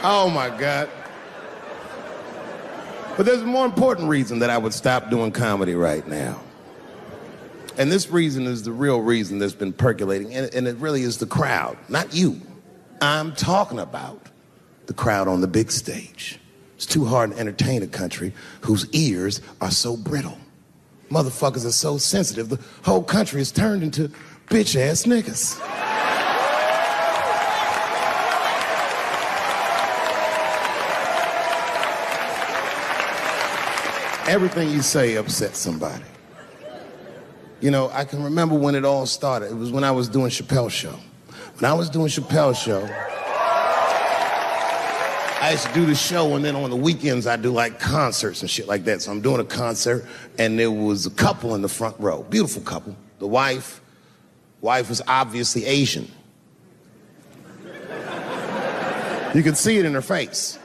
Oh, my God. But there's a more important reason that I would stop doing comedy right now. And this reason is the real reason that's been percolating, and it really is the crowd, not you. I'm talking about the crowd on the big stage. It's too hard to entertain a country whose ears are so brittle. Motherfuckers are so sensitive, the whole country is turned into bitch-ass niggas. Everything you say upsets somebody. You know, I can remember when it all started. It was when I was doing Chappelle show. When I was doing Chappelle show, I used to do the show, and then on the weekends I do like concerts and shit like that. So I'm doing a concert, and there was a couple in the front row, beautiful couple. The wife was obviously Asian. You could see it in her face.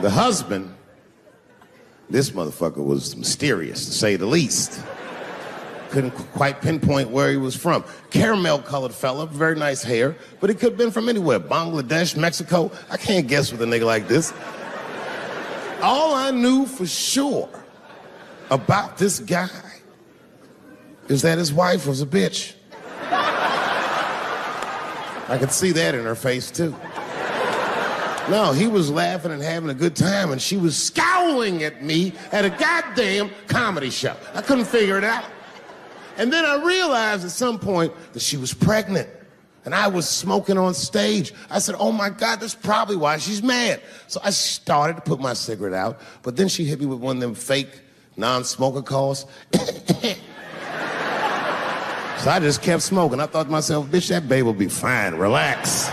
The husband, this motherfucker was mysterious, to say the least. Couldn't quite pinpoint where he was from. Caramel-colored fella, very nice hair, but he could have been from anywhere. Bangladesh, Mexico. I can't guess with a nigga like this. All I knew for sure about this guy is that his wife was a bitch. I could see that in her face, too. No, he was laughing and having a good time, and she was scowling at me at a goddamn comedy show. I couldn't figure it out. And then I realized at some point that she was pregnant, and I was smoking on stage. I said, oh my God, that's probably why she's mad. So I started to put my cigarette out, but then she hit me with one of them fake non-smoker calls. So I just kept smoking. I thought to myself, bitch, that babe will be fine, relax.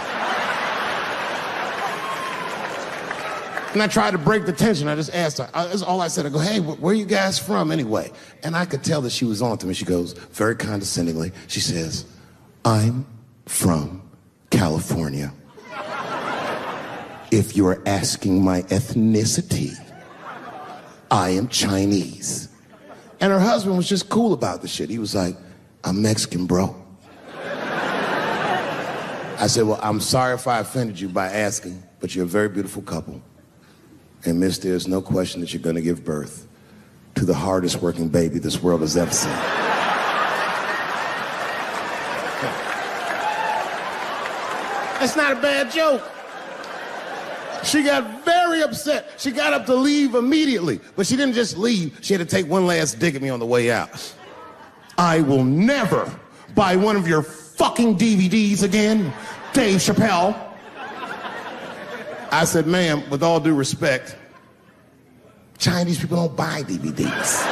And I tried to break the tension. I just asked her. That's all I said. I go, hey, where are you guys from anyway? And I could tell that she was on to me. She goes, very condescendingly, she says, I'm from California. If you're asking my ethnicity, I am Chinese. And her husband was just cool about the shit. He was like, I'm Mexican, bro. I said, well, I'm sorry if I offended you by asking, but you're a very beautiful couple. And miss, there's no question that you're gonna give birth to the hardest working baby this world has ever seen. That's not a bad joke. She got very upset. She got up to leave immediately, but she didn't just leave. She had to take one last dig at me on the way out. I will never buy one of your fucking DVDs again, Dave Chappelle. I said, ma'am, with all due respect, Chinese people don't buy DVDs.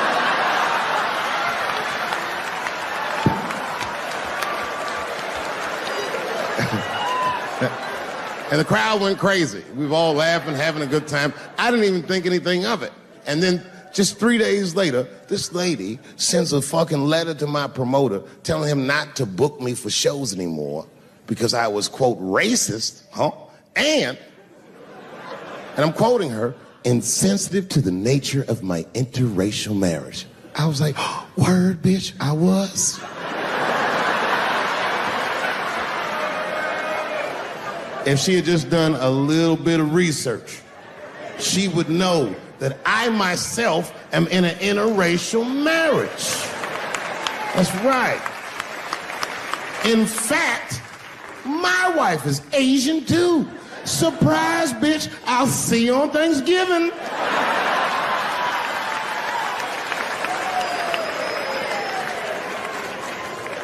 And the crowd went crazy. We were all laughing, having a good time. I didn't even think anything of it. And then just 3 days later, this lady sends a fucking letter to my promoter telling him not to book me for shows anymore because I was, quote, racist, and I'm quoting her, insensitive to the nature of my interracial marriage. I was like, word, bitch, I was. If she had just done a little bit of research, she would know that I myself am in an interracial marriage. That's right. In fact, my wife is Asian too. Surprise, bitch, I'll see you on Thanksgiving.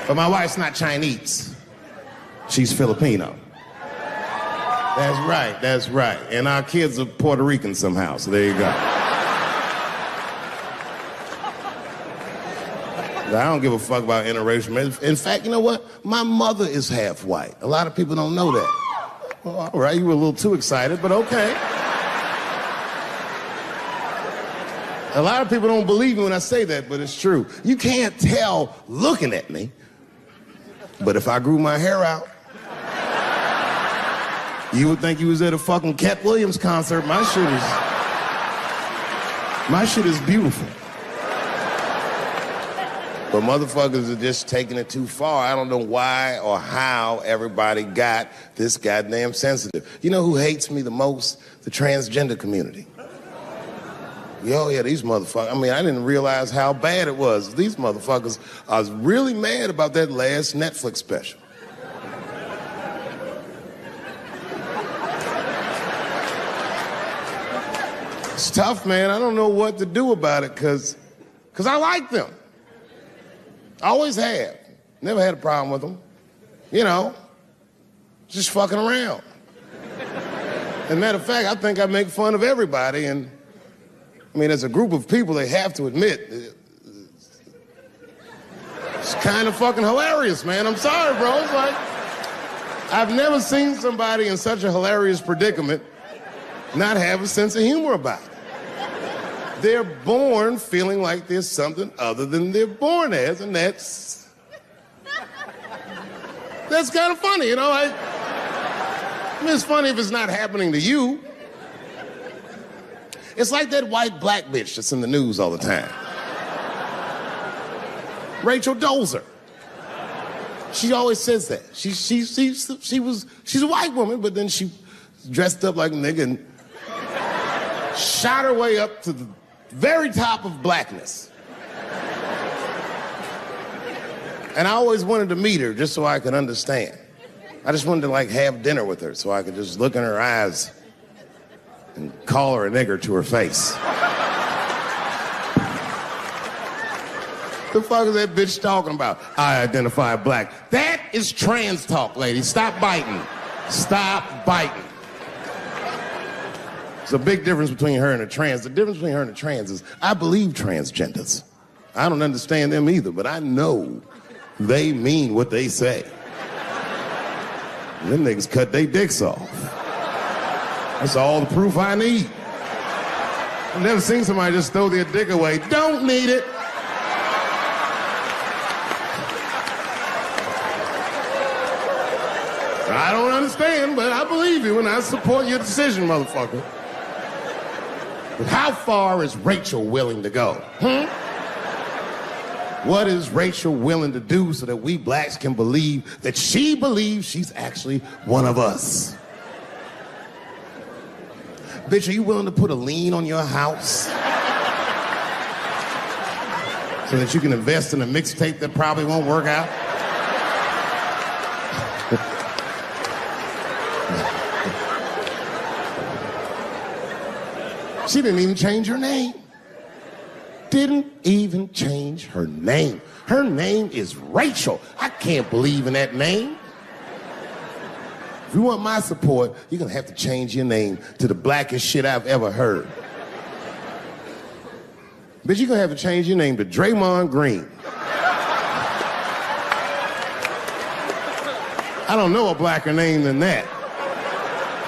But my wife's not Chinese. She's Filipino. That's right. And our kids are Puerto Rican somehow, so there you go. I don't give a fuck about interracial marriage. In fact, you know what? My mother is half white. A lot of people don't know that. Well, all right, you were a little too excited, but okay. A lot of people don't believe me when I say that, but it's true. You can't tell looking at me, but if I grew my hair out, you would think you was at a fucking Cat Williams concert. My shit is beautiful. But motherfuckers are just taking it too far. I don't know why or how everybody got this goddamn sensitive. You know who hates me the most? The transgender community. Yo, yeah, these motherfuckers. I mean, I didn't realize how bad it was. These motherfuckers, I was really mad about that last Netflix special. It's tough, man. I don't know what to do about it because I like them. I always have. Never had a problem with them. You know, just fucking around. As a matter of fact, I think I make fun of everybody, and I mean, as a group of people, they have to admit, it's kind of fucking hilarious, man. I'm sorry, bro. It's like, I've never seen somebody in such a hilarious predicament not have a sense of humor about it. They're born feeling like there's something other than they're born as, and that's kind of funny, you know? I mean, it's funny if it's not happening to you. It's like that white black bitch that's in the news all the time. Rachel Dolezal. She always says that. She's a white woman, but then she dressed up like a nigga and shot her way up to the very top of blackness. And I always wanted to meet her just so I could understand. I just wanted to like have dinner with her so I could just look in her eyes and call her a nigger to her face. The fuck is that bitch talking about? I identify black. That is trans talk, lady. Stop biting. Stop biting. There's a big difference between her and a trans. The difference between her and a trans is I believe transgenders. I don't understand them either, but I know they mean what they say. Them niggas cut their dicks off. That's all the proof I need. I've never seen somebody just throw their dick away. Don't need it. I don't understand, but I believe you and I support your decision, motherfucker. But how far is Rachel willing to go? What is Rachel willing to do so that we blacks can believe that she believes she's actually one of us? Bitch, are you willing to put a lien on your house so that you can invest in a mixtape that probably won't work out? She didn't even change her name. Didn't even change her name. Her name is Rachel. I can't believe in that name. If you want my support, you're gonna have to change your name to the blackest shit I've ever heard. Bitch, you're gonna have to change your name to Draymond Green. I don't know a blacker name than that.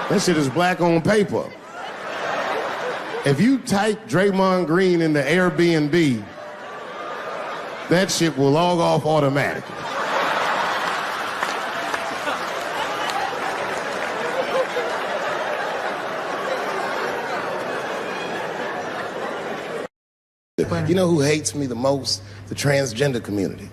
That shit is black on paper. If you type Draymond Green into Airbnb, that shit will log off automatically. You know who hates me the most? The transgender community.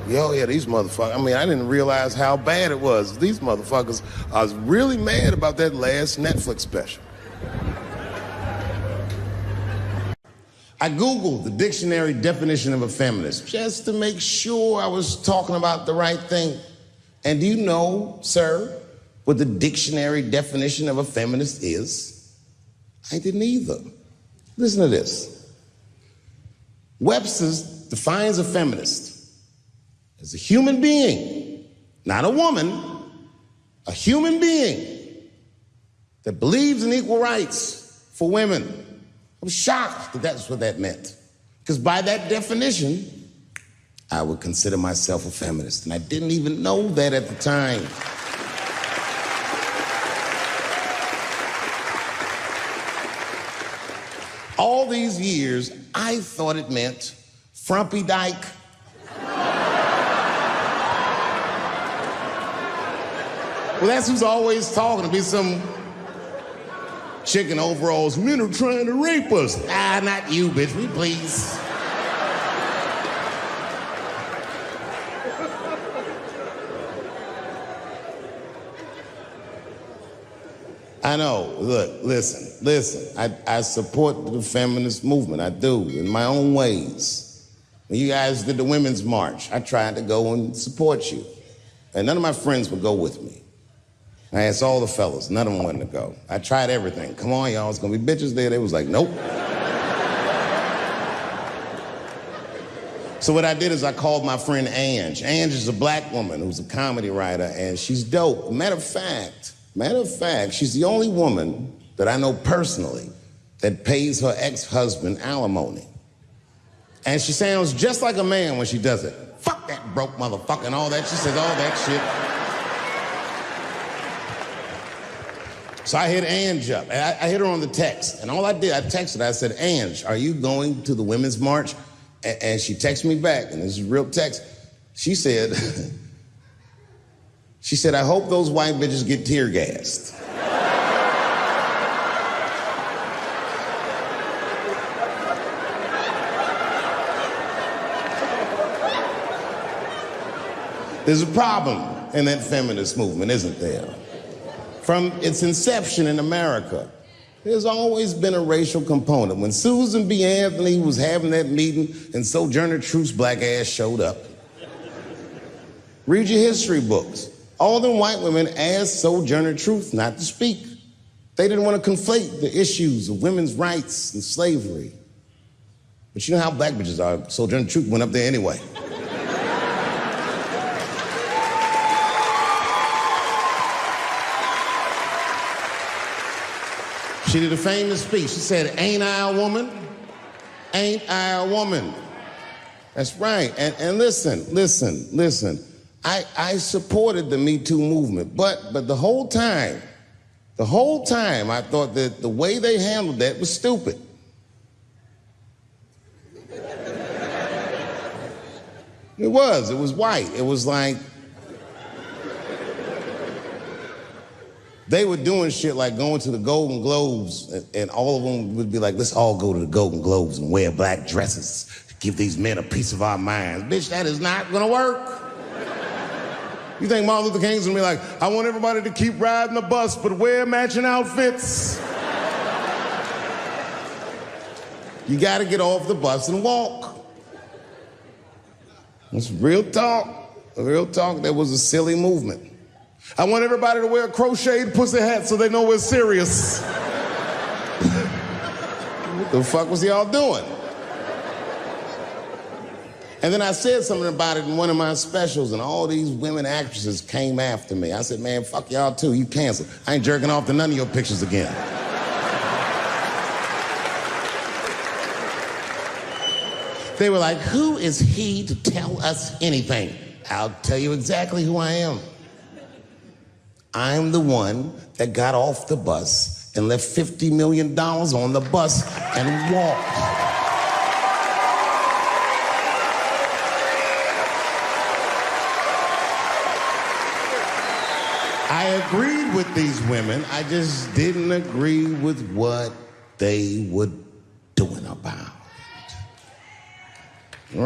Yo, yeah, these motherfuckers. I mean, I didn't realize how bad it was. These motherfuckers, I was really mad about that last Netflix special. I Googled the dictionary definition of a feminist just to make sure I was talking about the right thing. And do you know, sir, what the dictionary definition of a feminist is? I didn't either. Listen to this. Webster's defines a feminist as a human being, not a woman, a human being that believes in equal rights for women. I was shocked that that's what that meant. Because by that definition, I would consider myself a feminist. And I didn't even know that at the time. All these years, I thought it meant frumpy dyke. Well, that's who's always talking, to be some chick in overalls. Men are trying to rape us. Ah, not you, bitch, we please. I know. Look, listen. I support the feminist movement. I do, in my own ways. When you guys did the Women's March, I tried to go and support you. And none of my friends would go with me. I asked all the fellas, none of them wanted to go. I tried everything. Come on, y'all, it's gonna be bitches there. They was like, nope. So what I did is I called my friend Ange. Ange is a black woman who's a comedy writer, and she's dope. Matter of fact, she's the only woman that I know personally that pays her ex-husband alimony. And she sounds just like a man when she does it. Fuck that broke motherfucker and all that. She says all that shit. So I hit Ange up. And I hit her on the text. And all I did, I texted her. I said, Ange, are you going to the Women's March? And she texted me back, and this is real text. She said, I hope those white bitches get tear gassed. There's a problem in that feminist movement, isn't there? From its inception in America, there's always been a racial component. When Susan B. Anthony was having that meeting and Sojourner Truth's black ass showed up, read your history books. All them white women asked Sojourner Truth not to speak. They didn't want to conflate the issues of women's rights and slavery. But you know how black bitches are. Sojourner Truth went up there anyway. She did a famous speech. She said, ain't I a woman? Ain't I a woman? That's right. And listen. I supported the Me Too movement, but the whole time, I thought that the way they handled that was stupid. It was white. It was like, they were doing shit like going to the Golden Globes, and all of them would be like, let's all go to the Golden Globes and wear black dresses to give these men a piece of our minds. Bitch, that is not gonna work. You think Martin Luther King's gonna be like, I want everybody to keep riding the bus, but wear matching outfits? You gotta get off the bus and walk. It's real talk. Real talk, that was a silly movement. I want everybody to wear crocheted pussy hats so they know we're serious. What the fuck was y'all doing? And then I said something about it in one of my specials, and all these women actresses came after me. I said, man, fuck y'all too, you canceled. I ain't jerking off to none of your pictures again. They were like, who is he to tell us anything? I'll tell you exactly who I am. I'm the one that got off the bus and left $50 million on the bus and walked. I agreed with these women. I just didn't agree with what they were doing about it.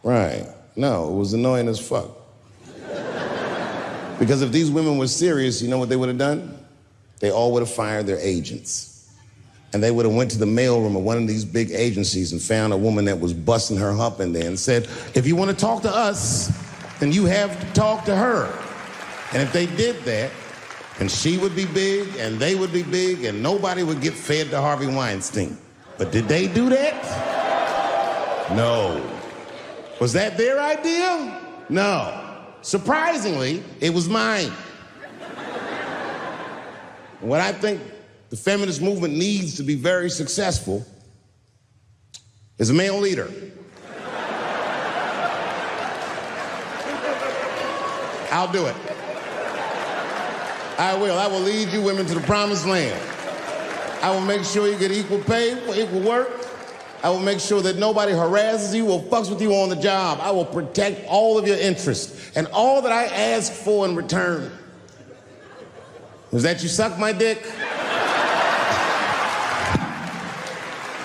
Right. No, it was annoying as fuck. Because if these women were serious, you know what they would have done? They all would have fired their agents. And they would have went to the mailroom of one of these big agencies and found a woman that was busting her hump in there and said, if you want to talk to us, then you have to talk to her. And if they did that, then she would be big and they would be big and nobody would get fed to Harvey Weinstein. But did they do that? No. Was that their idea? No. Surprisingly, it was mine. What I think the feminist movement needs to be very successful is a male leader. I'll do it. I will. I will lead you women to the promised land. I will make sure you get equal pay for equal work. I will make sure that nobody harasses you or fucks with you on the job. I will protect all of your interests. And all that I ask for in return is that you suck my dick.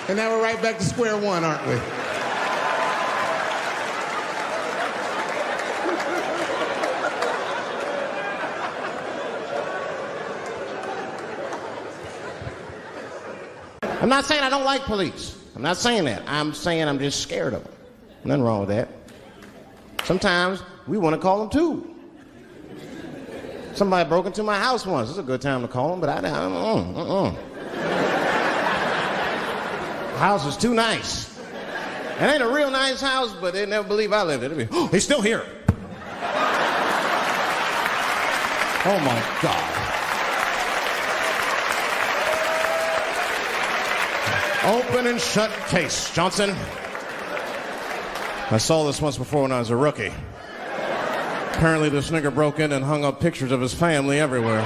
And now we're right back to square one, aren't we? I'm not saying I don't like police. I'm not saying that. I'm saying I'm just scared of them. Nothing wrong with that. Sometimes we want to call them too. Somebody broke into my house once. It's a good time to call them, but I don't. The house is too nice. It ain't a real nice house, but they never believe I lived it. Oh, he's still here. Oh my God. Open and shut case, Johnson. I saw this once before when I was a rookie. Apparently this nigger broke in and hung up pictures of his family everywhere.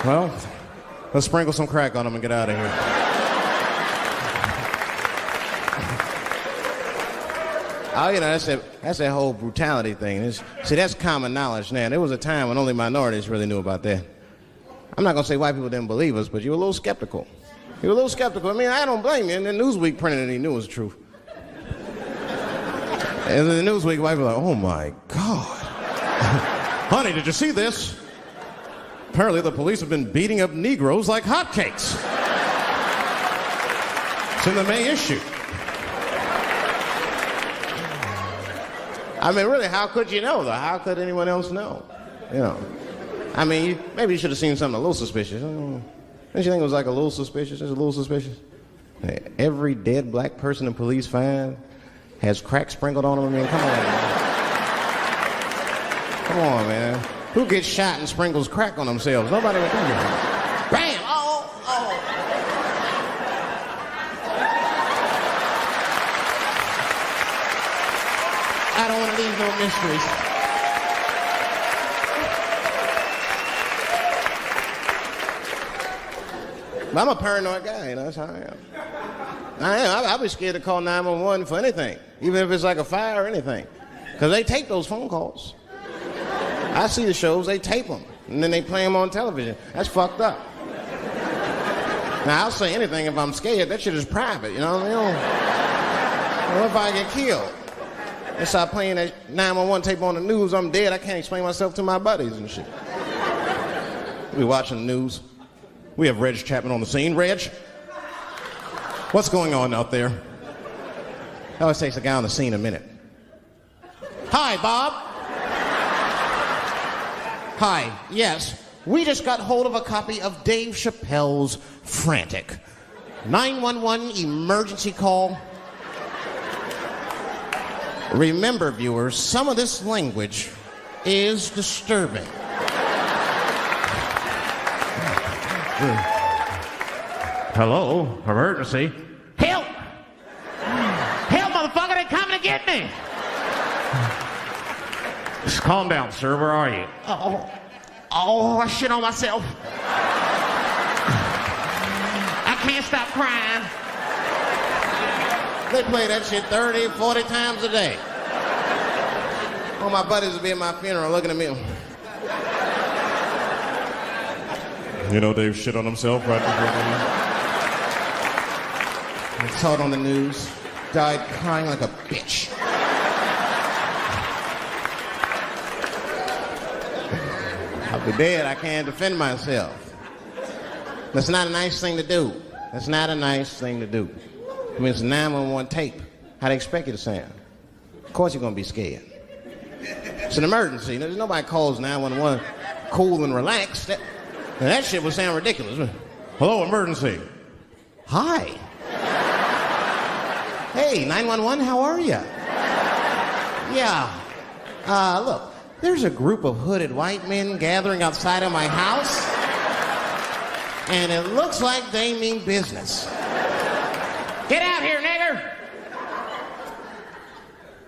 Well, let's sprinkle some crack on him and get out of here. Oh, you know, that's that whole brutality thing. See, that's common knowledge now. There was a time when only minorities really knew about that. I'm not going to say white people didn't believe us, but you were a little skeptical. You were a little skeptical. I mean, I don't blame you. And then Newsweek printed it, he knew it was the truth. And then the Newsweek, white people were like, oh my God. Honey, did you see this? Apparently the police have been beating up Negroes like hotcakes. It's in the May issue. I mean, really, how could you know, though? How could anyone else know? You know. I mean, maybe you should have seen something a little suspicious. Don't you think it was like a little suspicious? It's a little suspicious. Every dead black person the police find has crack sprinkled on them. I mean, come on, man. Come on, man. Who gets shot and sprinkles crack on themselves? Nobody would do that. Bam! Oh! I don't want to leave no mysteries. But I'm a paranoid guy, you know, that's how I am. I'll be scared to call 911 for anything, even if it's like a fire or anything. Because they tape those phone calls. I see the shows, they tape them, and then they play them on television. That's fucked up. Now, I'll say anything if I'm scared. That shit is private, you know what I mean? What if I get killed? They start playing that 911 tape on the news, I'm dead, I can't explain myself to my buddies and shit. We watching the news. We have Reg Chapman on the scene. Reg, what's going on out there? It always takes a guy on the scene a minute. Hi, Bob. Hi, yes. We just got hold of a copy of Dave Chappelle's Frantic. 911 emergency call. Remember, viewers, some of this language is disturbing. Hello, emergency. Help! Help, motherfucker, they're coming to get me! Just calm down, sir. Where are you? I shit on myself. I can't stop crying. They play that shit 30, 40 times a day. All my buddies will be at my funeral looking at me. You know Dave shit on himself right before I saw it on the news. Died crying like a bitch. I'll be dead. I can't defend myself. That's not a nice thing to do. That's not a nice thing to do. I mean, it's a 911 tape. How they expect you to sound? Of course you're going to be scared. It's an emergency. There's nobody calls 911 cool and relaxed. That shit would sound ridiculous. Hello, emergency. Hi. Hey, 911, how are you? Yeah. Look, there's a group of hooded white men gathering outside of my house, and it looks like they mean business. Get out here, nigger!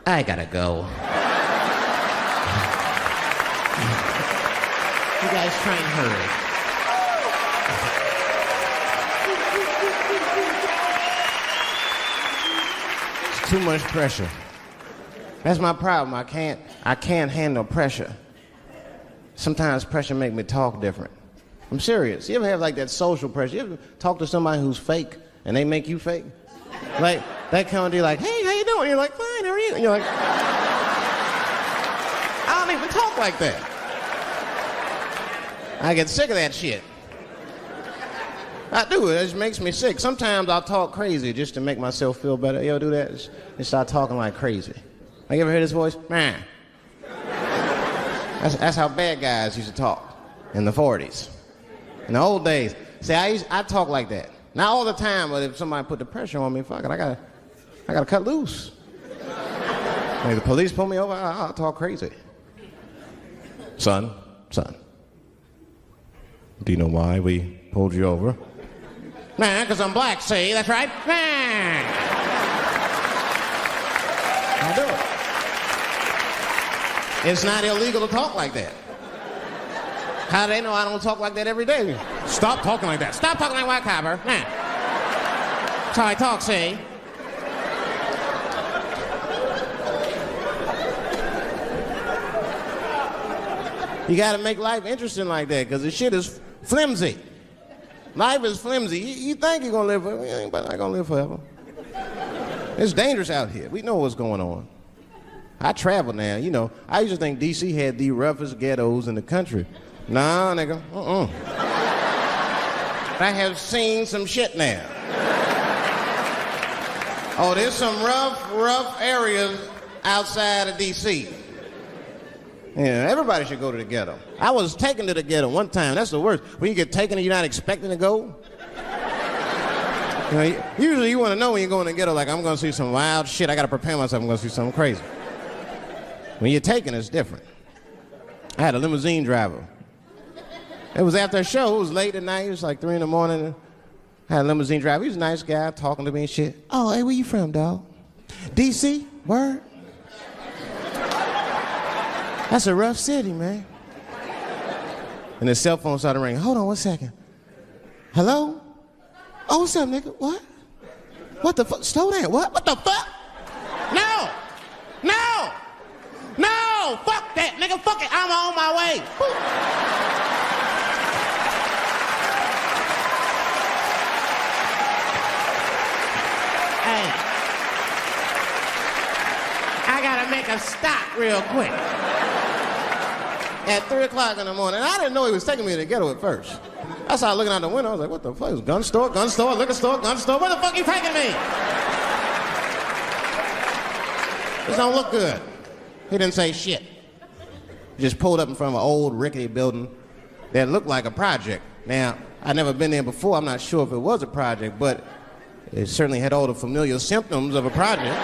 I gotta go. You guys try and hurry. Too much pressure. That's my problem. I can't handle pressure. Sometimes pressure make me talk different. I'm serious. You ever have like that social pressure? You ever talk to somebody who's fake and they make you fake? Like that kind of deal, like, hey, how you doing? You're like, fine, how are you? And you're like, I don't even talk like that. I get sick of that shit. I do. It just makes me sick. Sometimes I'll talk crazy just to make myself feel better. You ever do that? Just start talking like crazy. Like, you ever hear this voice? Man. That's how bad guys used to talk in the 40s. In the old days. See, I talk like that. Not all the time, but if somebody put the pressure on me, fuck it, I gotta cut loose. Like the police pull me over, I'll talk crazy. Son, do you know why we pulled you over? Nah, because I'm black, see? That's right. Nah. I'll do it. It's not illegal to talk like that. How do they know I don't talk like that every day? Stop talking like that. Stop talking like white copper. Nah. That's how I talk, see? You gotta make life interesting like that, because the shit is flimsy. Life is flimsy. You think you're gonna live forever, you ain't not gonna live forever. It's dangerous out here. We know what's going on. I travel now, you know. I used to think D.C. had the roughest ghettos in the country. Nah, nigga, I have seen some shit now. Oh, there's some rough areas outside of D.C. Yeah, everybody should go to the ghetto. I was taken to the ghetto one time. That's the worst. When you get taken and you're not expecting to go. You know, usually you want to know when you're going to the ghetto, like, I'm going to see some wild shit. I got to prepare myself. I'm going to see something crazy. When you're taken, it's different. I had a limousine driver. It was after a show. It was late at night. It was like 3 in the morning. I had a limousine driver. He was a nice guy, talking to me and shit. Oh, hey, where you from, dog? D.C.? Word? That's a rough city, man. And his cell phone started ringing. Hold on 1 second. Hello? Oh, what's up, nigga? What? What the fuck? Slow down. What the fuck? No! Fuck that, nigga. Fuck it. I'm on my way. Hey. I gotta make a stop real quick. At 3 o'clock in the morning. I didn't know he was taking me to the ghetto at first. I started looking out the window. I was like, what the fuck? It's gun store, liquor store, gun store. Where the fuck you taking me? This don't look good. He didn't say shit. He just pulled up in front of an old rickety building that looked like a project. Now, I'd never been there before. I'm not sure if it was a project, but it certainly had all the familiar symptoms of a project.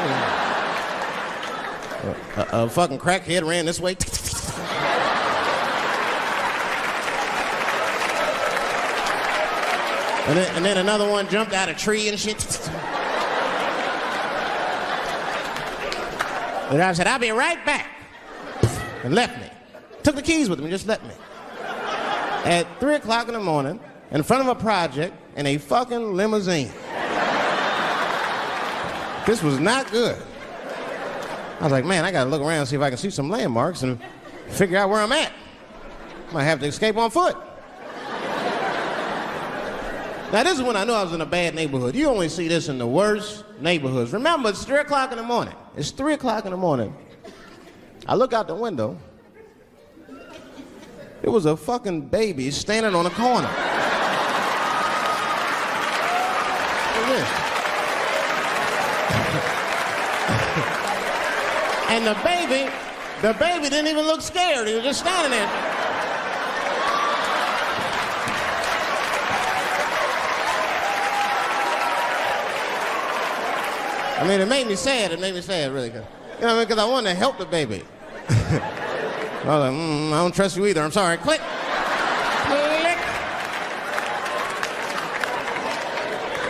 A fucking crackhead ran this way. And then another one jumped out of a tree and shit. And I said, I'll be right back. And left me. Took the keys with him and just left me. At 3 o'clock in the morning, in front of a project, in a fucking limousine. This was not good. I was like, man, I gotta look around and see if I can see some landmarks and figure out where I'm at. Might have to escape on foot. Now, this is when I knew I was in a bad neighborhood. You only see this in the worst neighborhoods. Remember, it's 3 o'clock in the morning. It's 3 o'clock in the morning. I look out the window. It was a fucking baby standing on a corner. Look at this. And the baby didn't even look scared. He was just standing there. I mean, it made me sad. It made me sad, really. You know what I mean? Because I wanted to help the baby. I was like, I don't trust you either. I'm sorry. Click. Click.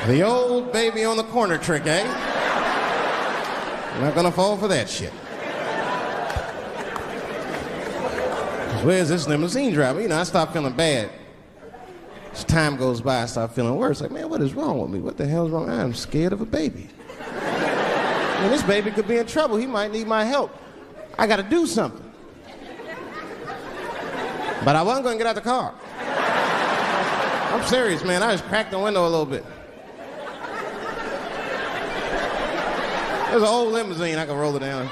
The old baby on the corner trick, eh? I'm not gonna fall for that shit. Where's this limousine driver? You know, I start feeling bad. As time goes by, I start feeling worse. Like, man, what is wrong with me? What the hell's wrong? I'm scared of a baby. I mean, this baby could be in trouble. He might need my help. I got to do something. But I wasn't going to get out the car. I'm serious, man. I just cracked the window a little bit. There's an old limousine. I can roll it down.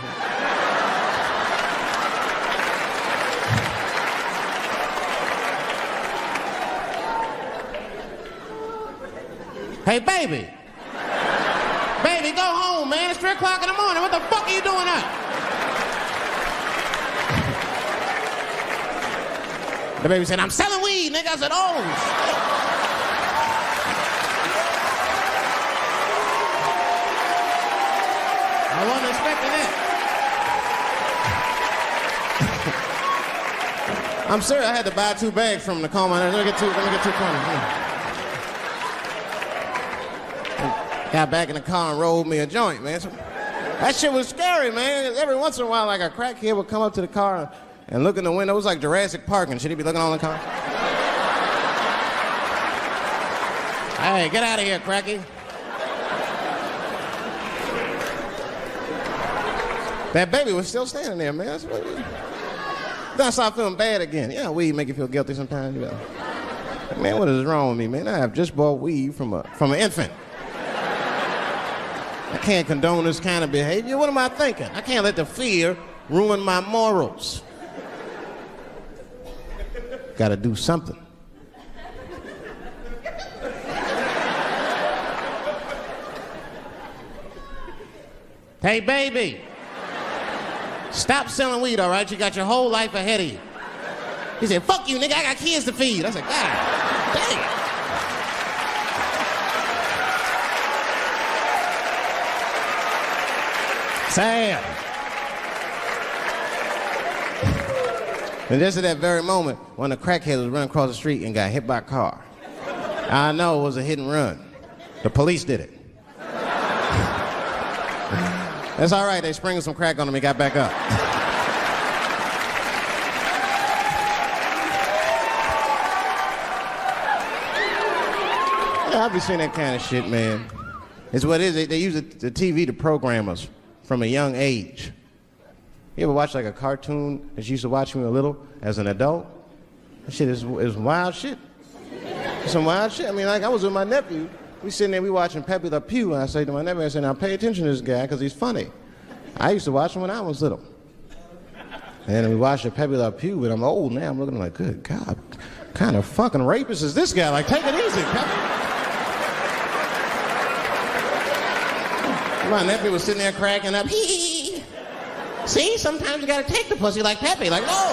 Hey, baby. Baby, go home, man. It's 3 o'clock in the morning. What the fuck are you doing up? The baby said, I'm selling weed, nigga. I said, oh, shit. I wasn't expecting that. I'm serious. I had to buy 2 bags from him to calm my nerves. Let me get 2 coins. Got back in the car and rolled me a joint, man. So, that shit was scary, man. Every once in a while, like a crackhead would come up to the car and look in the window. It was like Jurassic Park and shit. He'd be looking on the car. Hey, get out of here, cracky. That baby was still standing there, man. Then I started feeling bad again. Yeah, weed make you feel guilty sometimes. You know. Man, what is wrong with me, man? I have just bought weed from an infant. I can't condone this kind of behavior. What am I thinking? I can't let the fear ruin my morals. Gotta do something. Hey, baby. Stop selling weed, all right? You got your whole life ahead of you. He said, fuck you, nigga. I got kids to feed. I said, God damn. Sam. And just at that very moment, one of the crackheads was running across the street and got hit by a car. I know it was a hit and run. The police did it. That's all right. They sprinkled some crack on him and got back up. Yeah, I'll be seeing that kind of shit, man. It's what it is. They use the TV to program us from a young age. You ever watch like a cartoon that you used to watch when you were little as an adult? That shit is wild shit. It's some wild shit. I mean, like I was with my nephew. We sitting there, we watching Pepe Le Pew, and I say to my nephew, I say, now pay attention to this guy because he's funny. I used to watch him when I was little. And then we watched Pepe Le Pew, and I'm old now. I'm looking like, good God, what kind of fucking rapist is this guy? Like, take it easy, Pepe. My nephew was sitting there cracking up. Hee. See, sometimes you gotta take the pussy like Pepe. Like, no.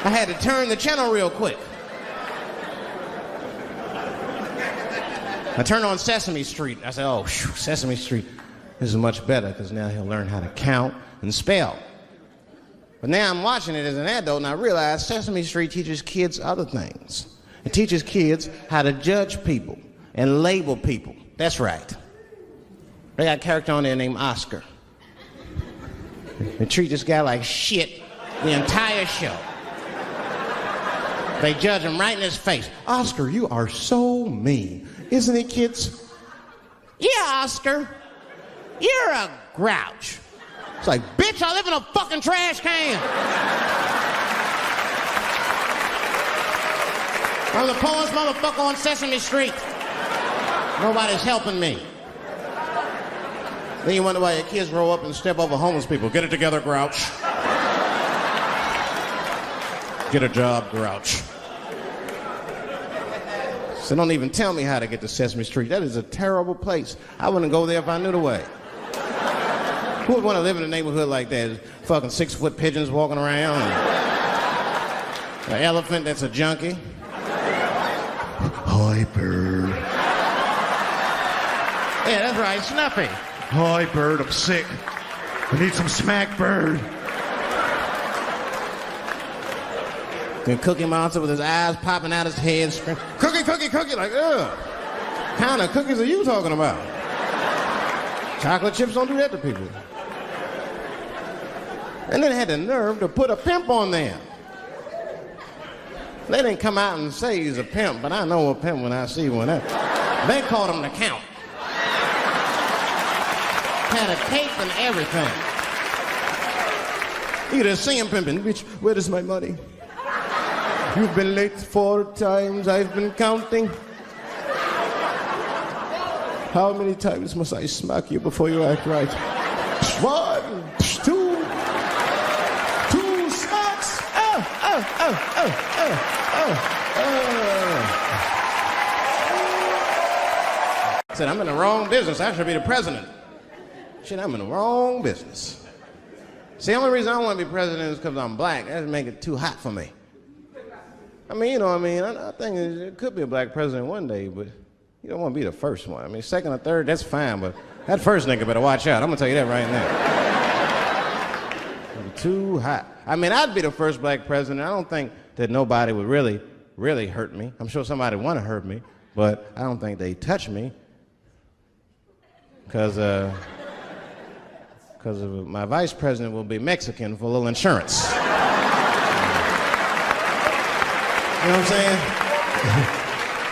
I had to turn the channel real quick. I turned on Sesame Street. I said, oh, Sesame Street. This is much better because now he'll learn how to count and spell. But now I'm watching it as an adult and I realize Sesame Street teaches kids other things. It teaches kids how to judge people and label people. That's right. They got a character on there named Oscar. They treat this guy like shit the entire show. They judge him right in his face. Oscar, you are so mean. Isn't it, kids? Yeah, Oscar. You're a grouch. It's like, bitch, I live in a fucking trash can. I'm the poorest motherfucker on Sesame Street. Nobody's helping me. Then you wonder why your kids grow up and step over homeless people. Get it together, grouch. Get a job, grouch. So don't even tell me how to get to Sesame Street. That is a terrible place. I wouldn't go there if I knew the way. Who would want to live in a neighborhood like that? Fucking 6-foot pigeons walking around. An elephant that's a junkie. Hi, bird. Yeah, that's right, Snuffy. Hi, bird, I'm sick. I need some smack, bird. Then Cookie Monster with his eyes popping out his head, screaming, cookie, cookie, cookie, like, ugh. What kind of cookies are you talking about? Chocolate chips don't do that to people. And then they had the nerve to put a pimp on there. They didn't come out and say he's a pimp, but I know a pimp when I see one. They called him the Count. Had a cape and everything. You just see him pimping. Bitch, where is my money? You've been late 4 times, I've been counting. How many times must I smack you before you act right? 1, 2 smacks. I said, I'm in the wrong business. I should be the president. Shit, I'm in the wrong business. See, the only reason I don't want to be president is because I'm black. That would make it too hot for me. I mean, you know what I mean? I think it could be a black president one day, but you don't want to be the first one. I mean, second or third, that's fine, but that first nigga better watch out. I'm going to tell you that right now. It'll be too hot. I mean, I'd be the first black president. I don't think that nobody would really, really hurt me. I'm sure somebody would want to hurt me, but I don't think they'd touch me. Because my vice president will be Mexican for a little insurance. You know what I'm saying?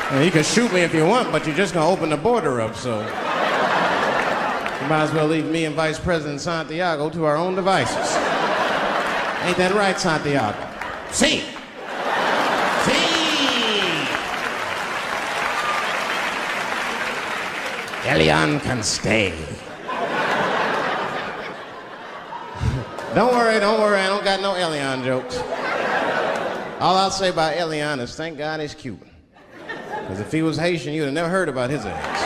I mean, you can shoot me if you want, but you're just going to open the border up, so you might as well leave me and Vice President Santiago to our own devices. Ain't that right, Santiago? See. Elian can stay. Don't worry, I don't got no Elian jokes. All I'll say about Elian is thank God he's Cuban. Because if he was Haitian, you'd have never heard about his ass.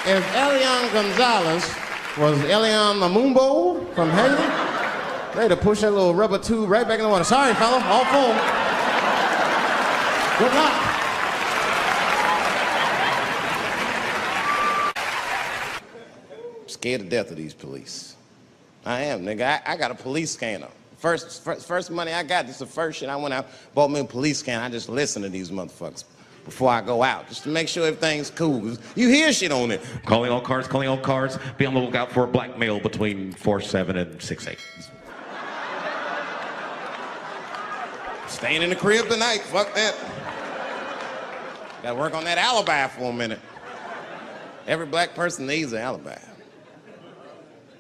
If Elian Gonzalez was Elian Mamumbo from Haiti, they'd have pushed that little rubber tube right back in the water. Sorry, fella, all full. Good luck. Scared to death of these police. I am, nigga. I got a police scanner. First money I got, this is the first shit I went out, bought me a police scanner. I just listen to these motherfuckers before I go out, just to make sure everything's cool. You hear shit on it. Calling all cars. Be on the lookout for a black male between 4'7" and 6'8". Staying in the crib tonight, fuck that. Gotta work on that alibi for a minute. Every black person needs an alibi.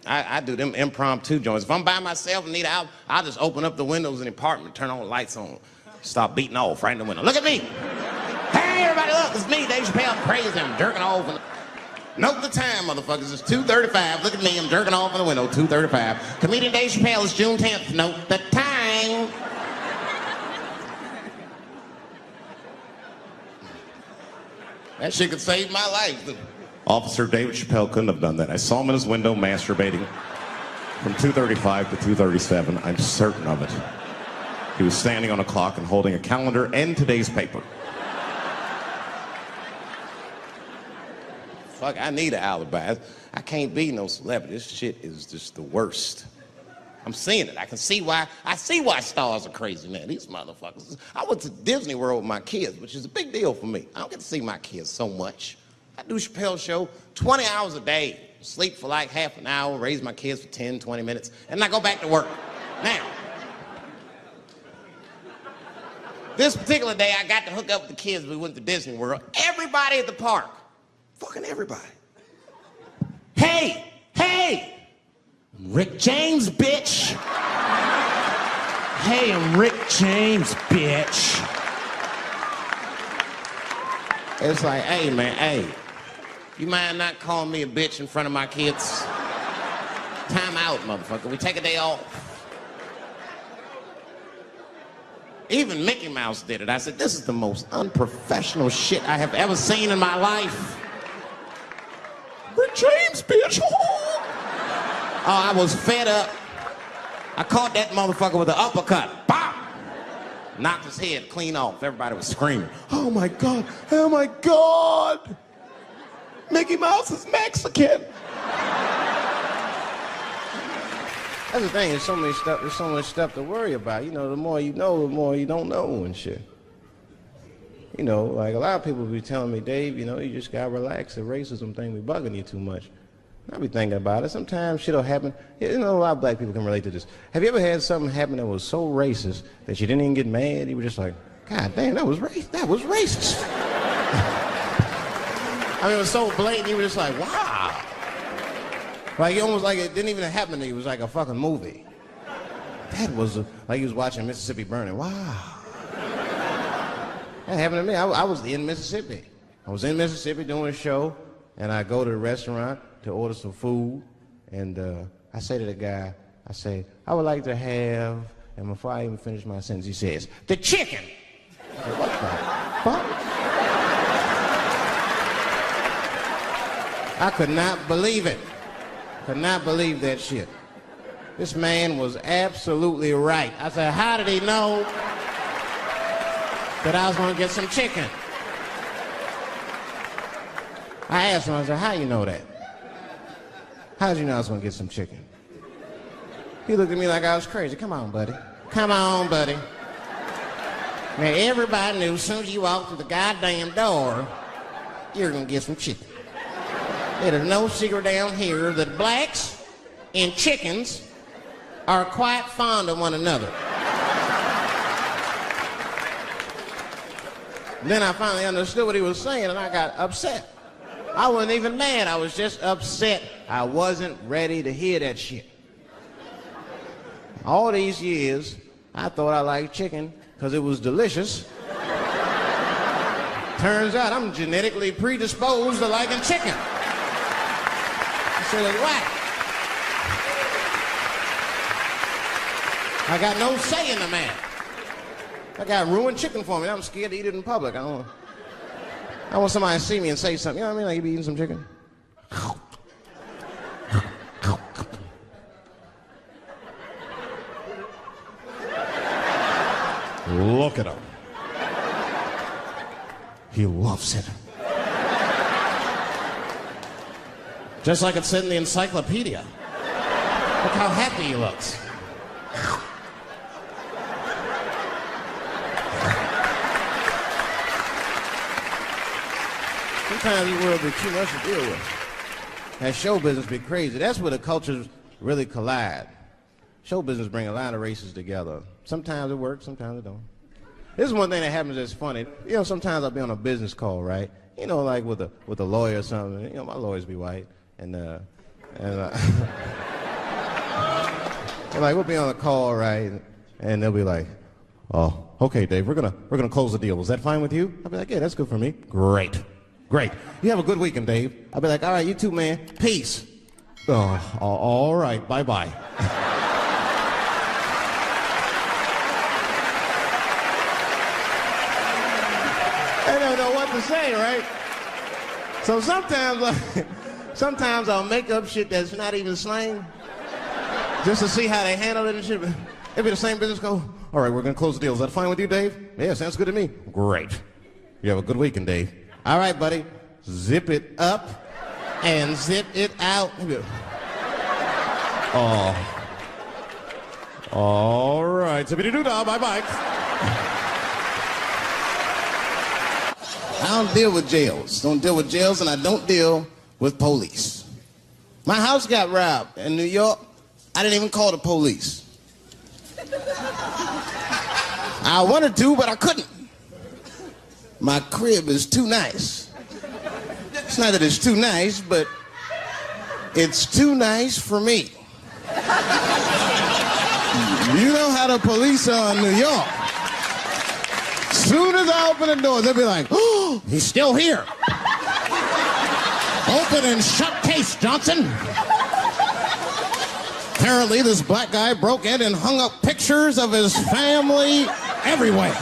I do them impromptu joints. If I'm by myself and need out, I'll just open up the windows in the apartment, turn all the lights on, start beating off right in the window. Look at me. Hey, everybody, look, it's me, Dave Chappelle. I'm crazy, I'm jerking off. Note the time, motherfuckers. It's 2:35. Look at me, I'm jerking off in the window, 2:35. Comedian Dave Chappelle, it's June 10th. Note the time. That shit could save my life. Officer David Chappelle couldn't have done that. I saw him in his window masturbating from 2:35 to 2:37. I'm certain of it. He was standing on a clock and holding a calendar and today's paper. Fuck, I need an alibi. I can't be no celebrity. This shit is just the worst. I'm seeing it. I see why stars are crazy, man. These motherfuckers. I went to Disney World with my kids, which is a big deal for me. I don't get to see my kids so much. I do Chappelle show 20 hours a day, sleep for like half an hour, raise my kids for 10, 20 minutes, and I go back to work. Now, this particular day, I got to hook up with the kids. We went to Disney World. Everybody at the park, fucking everybody. Hey, I'm Rick James, bitch. Hey, I'm Rick James, bitch. It's like, hey, man, hey. You mind not calling me a bitch in front of my kids? Time out, motherfucker. We take a day off. Even Mickey Mouse did it. I said, this is the most unprofessional shit I have ever seen in my life. Rick James, bitch. Oh, I was fed up. I caught that motherfucker with an uppercut. Bop! Knocked his head clean off. Everybody was screaming. Oh my God, oh my God. Mickey Mouse is Mexican. That's the thing, there's so much stuff to worry about. You know, the more you know, the more you don't know and shit. You know, like a lot of people be telling me, Dave, you know, you just gotta relax. The racism thing be bugging you too much. I be thinking about it. Sometimes shit'll happen. You know, a lot of black people can relate to this. Have you ever had something happen that was so racist that you didn't even get mad? You were just like, God damn, that was racist. I mean, it was so blatant, you were just like, wow. Like, almost like it didn't even happen to you. It was like a fucking movie. That was like you was watching Mississippi Burning. Wow. That happened to me. I was in Mississippi. I was in Mississippi doing a show, and I go to the restaurant, to order some food, and I say to the guy, I say, I would like to have, and before I even finish my sentence, he says, the chicken. I said, what the fuck? I could not believe it. Could not believe that shit. This man was absolutely right. I said, how did he know that I was going to get some chicken? I asked him, I said, how you know that? How did you know I was going to get some chicken? He looked at me like I was crazy. Come on, buddy. Come on, buddy. Now, everybody knew as soon as you walked through the goddamn door, you're going to get some chicken. There's no secret down here that blacks and chickens are quite fond of one another. Then I finally understood what he was saying, and I got upset. I wasn't even mad. I was just upset. I wasn't ready to hear that shit. All these years, I thought I liked chicken because it was delicious. Turns out I'm genetically predisposed to liking chicken. I said, it's whack. I got no say in the man. That guy ruined chicken for me. I'm scared to eat it in public. I want somebody to see me and say something. You know what I mean? Like, you be eating some chicken? Look at him. He loves it. Just like it said in the encyclopedia. Look how happy he looks. Sometimes this world be too much to deal with. That show business be crazy. That's where the cultures really collide. Show business bring a lot of races together. Sometimes it works, sometimes it don't. This is one thing that happens that's funny. You know, sometimes I'll be on a business call, right? You know, like with a lawyer or something. You know, my lawyers be white, and like we'll be on a call, right? And they'll be like, "Oh, okay, Dave, we're gonna close the deal. Is that fine with you?" I'll be like, "Yeah, that's good for me." Great. You have a good weekend, Dave. I'll be like, "All right, you too, man. Peace." Oh, all right. Bye-bye. I don't know what to say, right? So sometimes I'll make up shit that's not even slang, just to see how they handle it and shit. It'll be the same business go, "All right, we're gonna close the deal. Is that fine with you, Dave?" "Yeah, sounds good to me." "Great. You have a good weekend, Dave." "All right, buddy. Zip it up and zip it out." Oh. All right. Zippity-doo-dah. Bye-bye. I don't deal with jails. Don't deal with jails, and I don't deal with police. My house got robbed in New York. I didn't even call the police. I wanted to, but I couldn't. My crib is too nice. It's not that it's too nice, but it's too nice for me. You know how the police are in New York. Soon as I open the door, they'll be like, "Oh, he's still here. Open and shut case, Johnson." Apparently, this black guy broke in and hung up pictures of his family everywhere.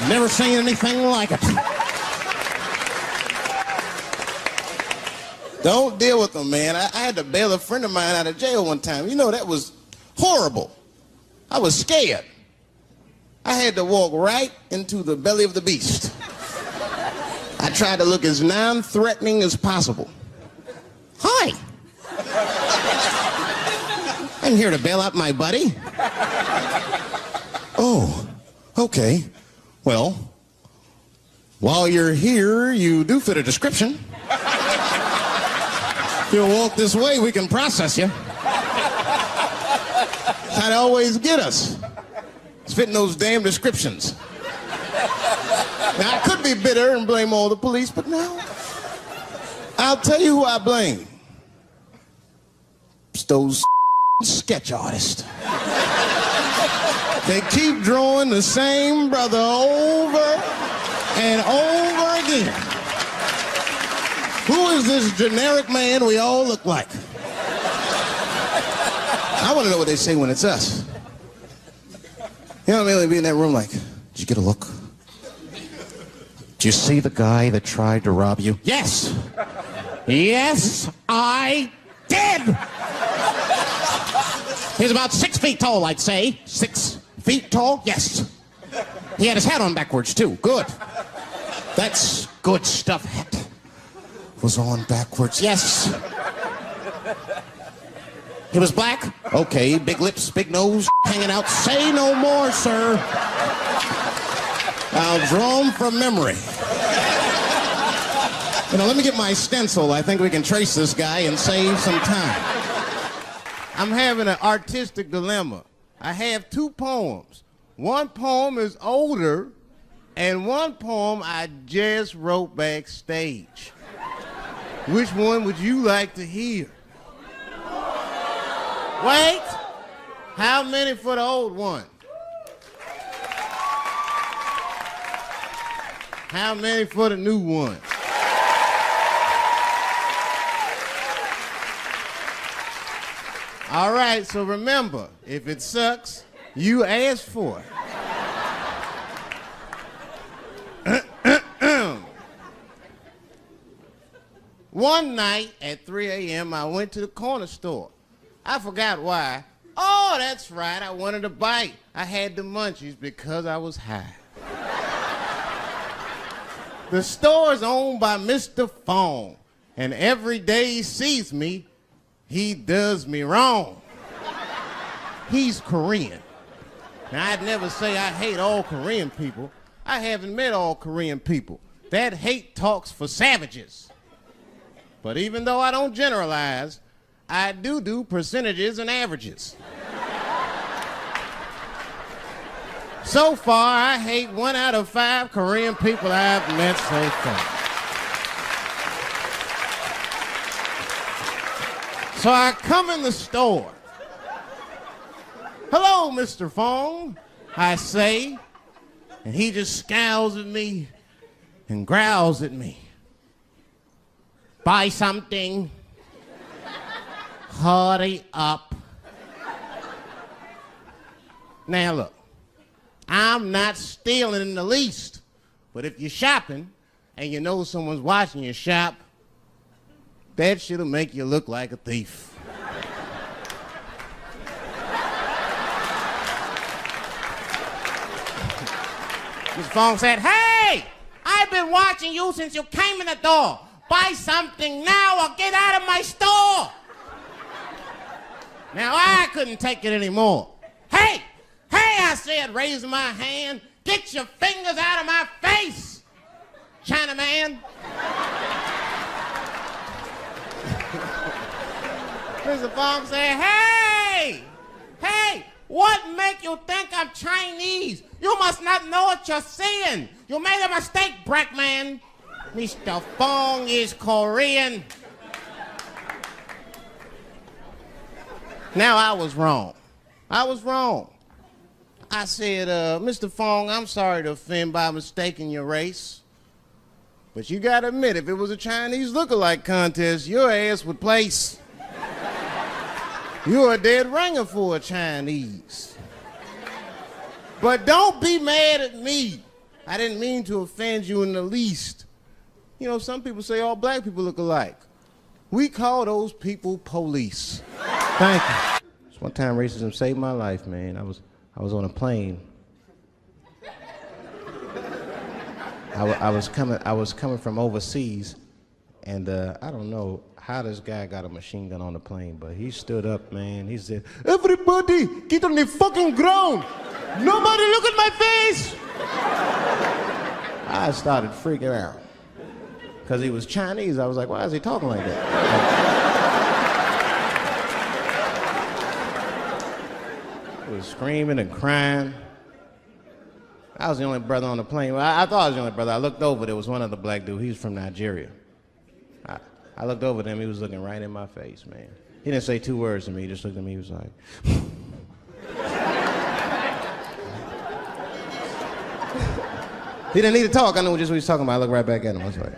Never seen anything like it. Don't deal with them, man. I had to bail a friend of mine out of jail one time. You know, that was horrible. I was scared. I had to walk right into the belly of the beast. I tried to look as non-threatening as possible. "Hi. I'm here to bail out my buddy." "Oh, okay. Well, while you're here, you do fit a description. If you'll walk this way, we can process you." Try to always get us. It's fitting those damn descriptions. Now, I could be bitter and blame all the police, but no. I'll tell you who I blame. It's those sketch artists. They keep drawing the same brother over and over again. Who is this generic man we all look like? I want to know what they say when it's us. You know what I mean? They'd be in that room like, did you get a look? Did you see the guy that tried to rob you? Yes. Yes, I did. He's about 6 feet tall, I'd say. 6 feet tall? Yes. He had his hat on backwards, too. Good. That's good stuff. Hat was on backwards. Yes. He was black? Okay. Big lips, big nose, hanging out. Say no more, sir. I'll draw him from memory. You know, let me get my stencil. I think we can trace this guy and save some time. I'm having an artistic dilemma. I have 2 poems. One poem is older, and one poem I just wrote backstage. Which one would you like to hear? Wait! How many for the old one? How many for the new one? All right, so remember, if it sucks, you ask for it. One night at 3 a.m., I went to the corner store. I forgot why. Oh, that's right, I wanted a bite. I had the munchies because I was high. The store is owned by Mr. Fong, and every day he sees me, he does me wrong. He's Korean. Now, I'd never say I hate all Korean people. I haven't met all Korean people. That hate talks for savages. But even though I don't generalize, I do percentages and averages. So far, I hate 1 out of 5 Korean people I've met so far. So I come in the store. Hello, Mr. Fong, I say, and he just scowls at me and growls at me. Buy something. Hurry up. Now look, I'm not stealing in the least, but if you're shopping and you know someone's watching you shop, that shit'll make you look like a thief. Mr. Fong said, hey, I've been watching you since you came in the door. Buy something now or get out of my store. Now, I couldn't take it anymore. Hey, I said, raising my hand, get your fingers out of my face, Chinaman. Mr. Fong said, hey, what make you think I'm Chinese? You must not know what you're saying. You made a mistake, black man. Mr. Fong is Korean. Now, I was wrong. I said, Mr. Fong, I'm sorry to offend by mistaking your race. But you gotta admit, if it was a Chinese look-alike contest, your ass would place. You're a dead ringer for a Chinese. But don't be mad at me. I didn't mean to offend you in the least. You know, some people say all black people look alike. We call those people police. Thank you. Just one time racism saved my life, man. I was on a plane. I was coming from overseas, and I don't know how this guy got a machine gun on the plane, but he stood up, man. He said, everybody get on the fucking ground. Nobody look at my face. I started freaking out. Because he was Chinese, I was like, why is he talking like that? He was screaming and crying. I was the only brother on the plane. Well, I thought I was the only brother. I looked over, there was one other black dude. He was from Nigeria. I looked over at him, he was looking right in my face, man. He didn't say 2 words to me, he just looked at me, he was like... He didn't need to talk, I knew just what he was talking about. I looked right back at him, I was like...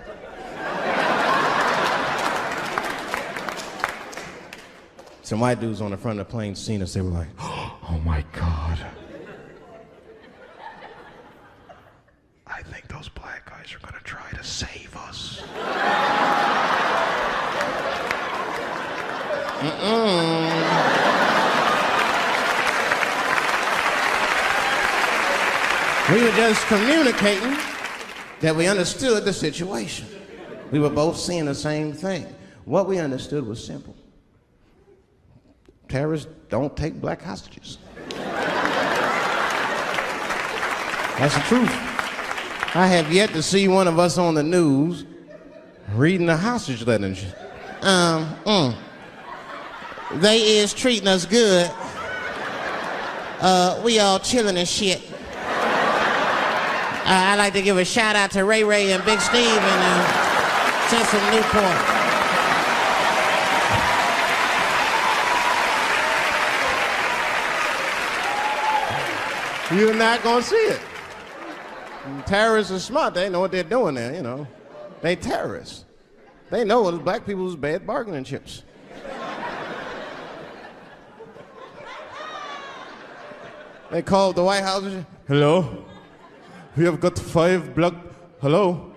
Some white dudes on the front of the plane seen us. They were like, oh my God. I think those black guys are gonna try to save us. We were just communicating that we understood the situation. We were both seeing the same thing. What we understood was simple. Terrorists don't take black hostages. That's the truth. I have yet to see one of us on the news reading a hostage letter and shit. They is treating us good. We all chilling and shit. I'd like to give a shout out to Ray Ray and Big Steve and Central Newport. You're not gonna see it. Terrorists are smart. They know what they're doing there, you know. They terrorists. They know it black people's bad bargaining chips. They called the White House and said, hello? We have got 5 black... Hello?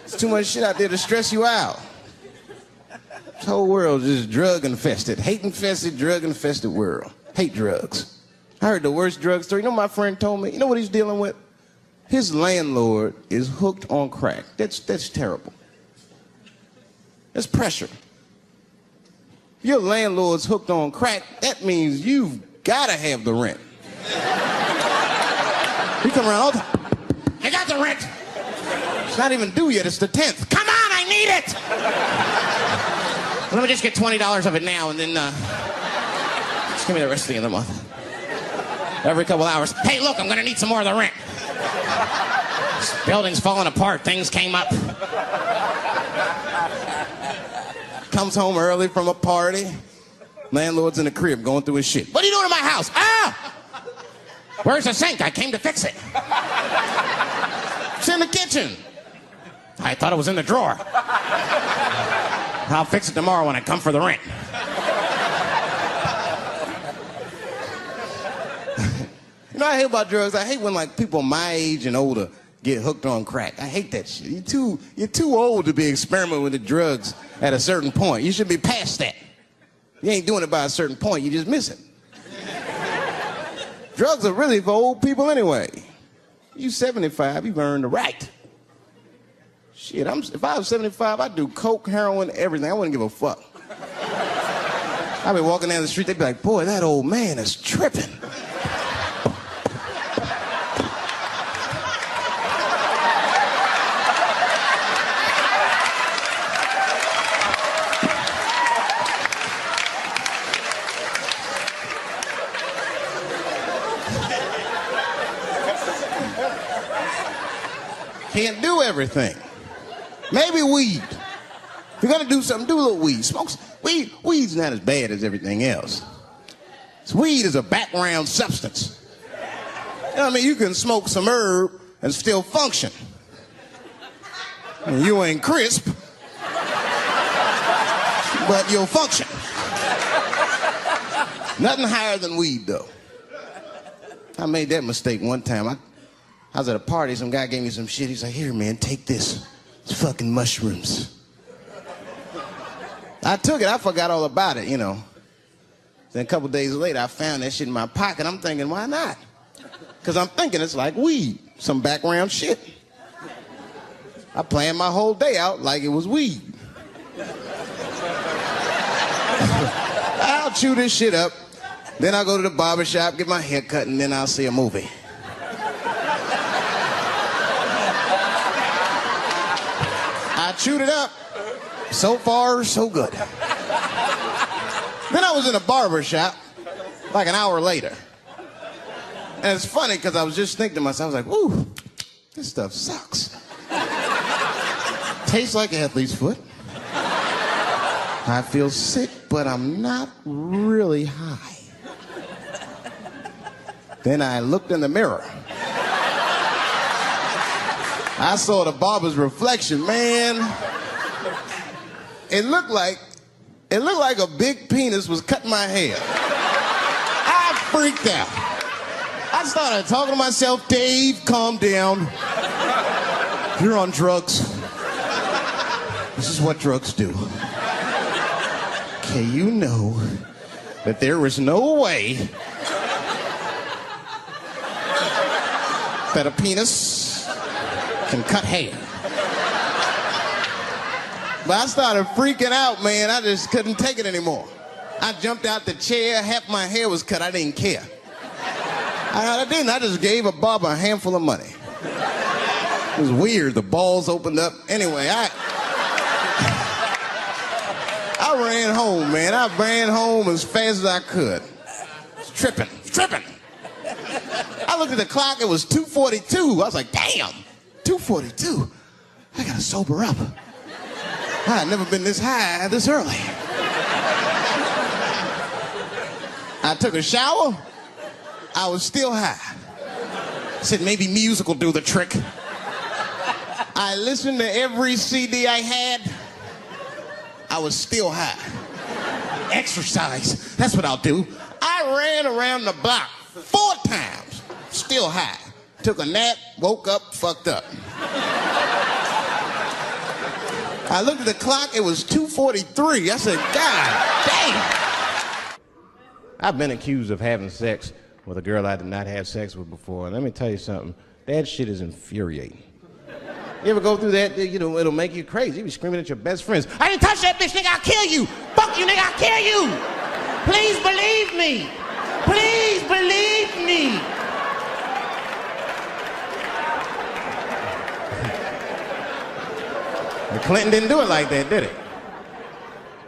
There's too much shit out there to stress you out. This whole world is drug infested. Hate infested, drug infested world. Hate drugs. I heard the worst drug story. You know what my friend told me? You know what he's dealing with? His landlord is hooked on crack. That's terrible. That's pressure. Your landlord's hooked on crack, that means you've gotta have the rent. He come around all the time. I got the rent. It's not even due yet, it's the 10th. Come on, I need it! Let me just get $20 of it now and then just give me the rest of the month. Every couple hours. Hey, look, I'm gonna need some more of the rent. This building's falling apart, things came up. Comes home early from a party. Landlord's in the crib going through his shit. What are you doing in my house? Ah! Where's the sink? I came to fix it. It's in the kitchen. I thought it was in the drawer. I'll fix it tomorrow when I come for the rent. You know what I hate about drugs? I hate when like people my age and older get hooked on crack. I hate that shit. You're too old to be experimenting with the drugs at a certain point. You should be past that. You ain't doing it by a certain point, you just miss it. Drugs are really for old people anyway. You 75, you've earned the right. Shit, if I was 75, I'd do coke, heroin, everything. I wouldn't give a fuck. I'd be walking down the street, they'd be like, boy, that old man is tripping. Can't do everything. Maybe weed. If you're gonna do something, do a little weed. Smoke weed. Weed's not as bad as everything else. Weed is a background substance. You know what I mean? You can smoke some herb and still function. And you ain't crisp, but you'll function. Nothing higher than weed, though. I made that mistake one time. I was at a party, some guy gave me some shit. He's like, here, man, take this. It's fucking mushrooms. I took it, I forgot all about it, you know. Then a couple days later, I found that shit in my pocket. I'm thinking, why not? Because I'm thinking it's like weed, some background shit. I planned my whole day out like it was weed. I'll chew this shit up, then I'll go to the barber shop, get my hair cut, and then I'll see a movie. I chewed it up. So far, so good. Then I was in a barber shop like an hour later. And it's funny because I was just thinking to myself, I was like, ooh, this stuff sucks. Tastes like athlete's foot. I feel sick, but I'm not really high. Then I looked in the mirror. I saw the barber's reflection, man. It looked like a big penis was cutting my hair. I freaked out. I started talking to myself, Dave, calm down. You're on drugs. This is what drugs do. Okay, you know that there is no way that a penis can cut hair. But I started freaking out, man. I just couldn't take it anymore. I jumped out the chair, half my hair was cut, I didn't care. I didn't, I just gave a barber a handful of money. It was weird, the balls opened up. Anyway, I ran home, man. I ran home as fast as I could. Tripping. I looked at the clock, it was 2:42. I was like, damn, 2:42? I gotta sober up. I had never been this high this early. I took a shower. I was still high. I said maybe music will do the trick. I listened to every CD I had. I was still high. Exercise, that's what I'll do. I ran around the block 4 times, still high. Took a nap, woke up, fucked up. I looked at the clock, it was 2:43. I said, God damn. I've been accused of having sex with a girl I did not have sex with before. And let me tell you something, that shit is infuriating. You ever go through that, you know, it'll make you crazy. You be screaming at your best friends, I didn't touch that bitch, nigga, I'll kill you. Fuck you, nigga, I'll kill you. Please believe me. Please believe me. But Clinton didn't do it like that, did he?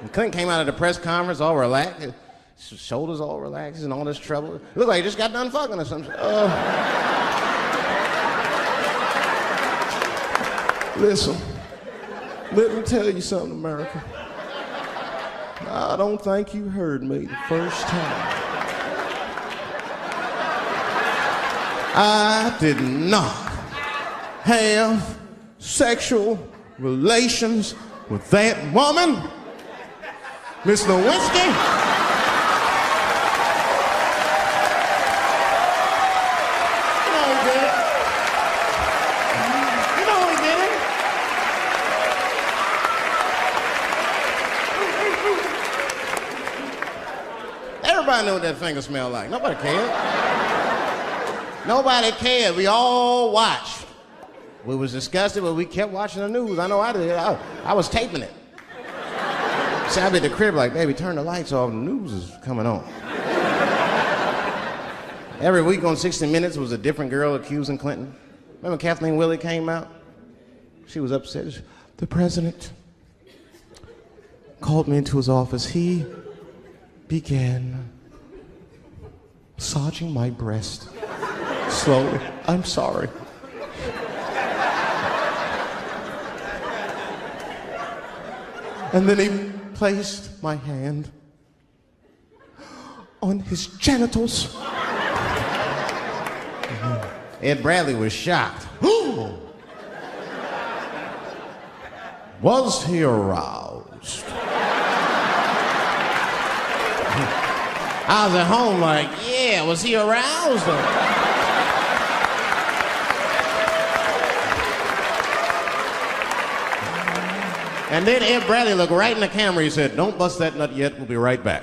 And Clinton came out of the press conference all relaxed, his shoulders all relaxed and all this trouble. It looked like he just got done fucking or something. Listen, let me tell you something, America. I don't think you heard me the first time. I did not have sexual relations with that woman, Miss Lewinsky. Everybody knew what that finger smelled like. Nobody cared. Nobody cared. We all watched. We was disgusted, but we kept watching the news. I know I did. I was taping it. See, I'd be at the crib like, baby, turn the lights off. The news is coming on. Every week on 60 Minutes was a different girl accusing Clinton. Remember Kathleen Willey came out? She was upset. The president called me into his office. He began massaging my breast slowly. I'm sorry. And then he placed my hand on his genitals. Ed Bradley was shocked. Was he aroused? I was at home like, yeah, was he aroused? And then Ed Bradley looked right in the camera. He said, don't bust that nut yet. We'll be right back.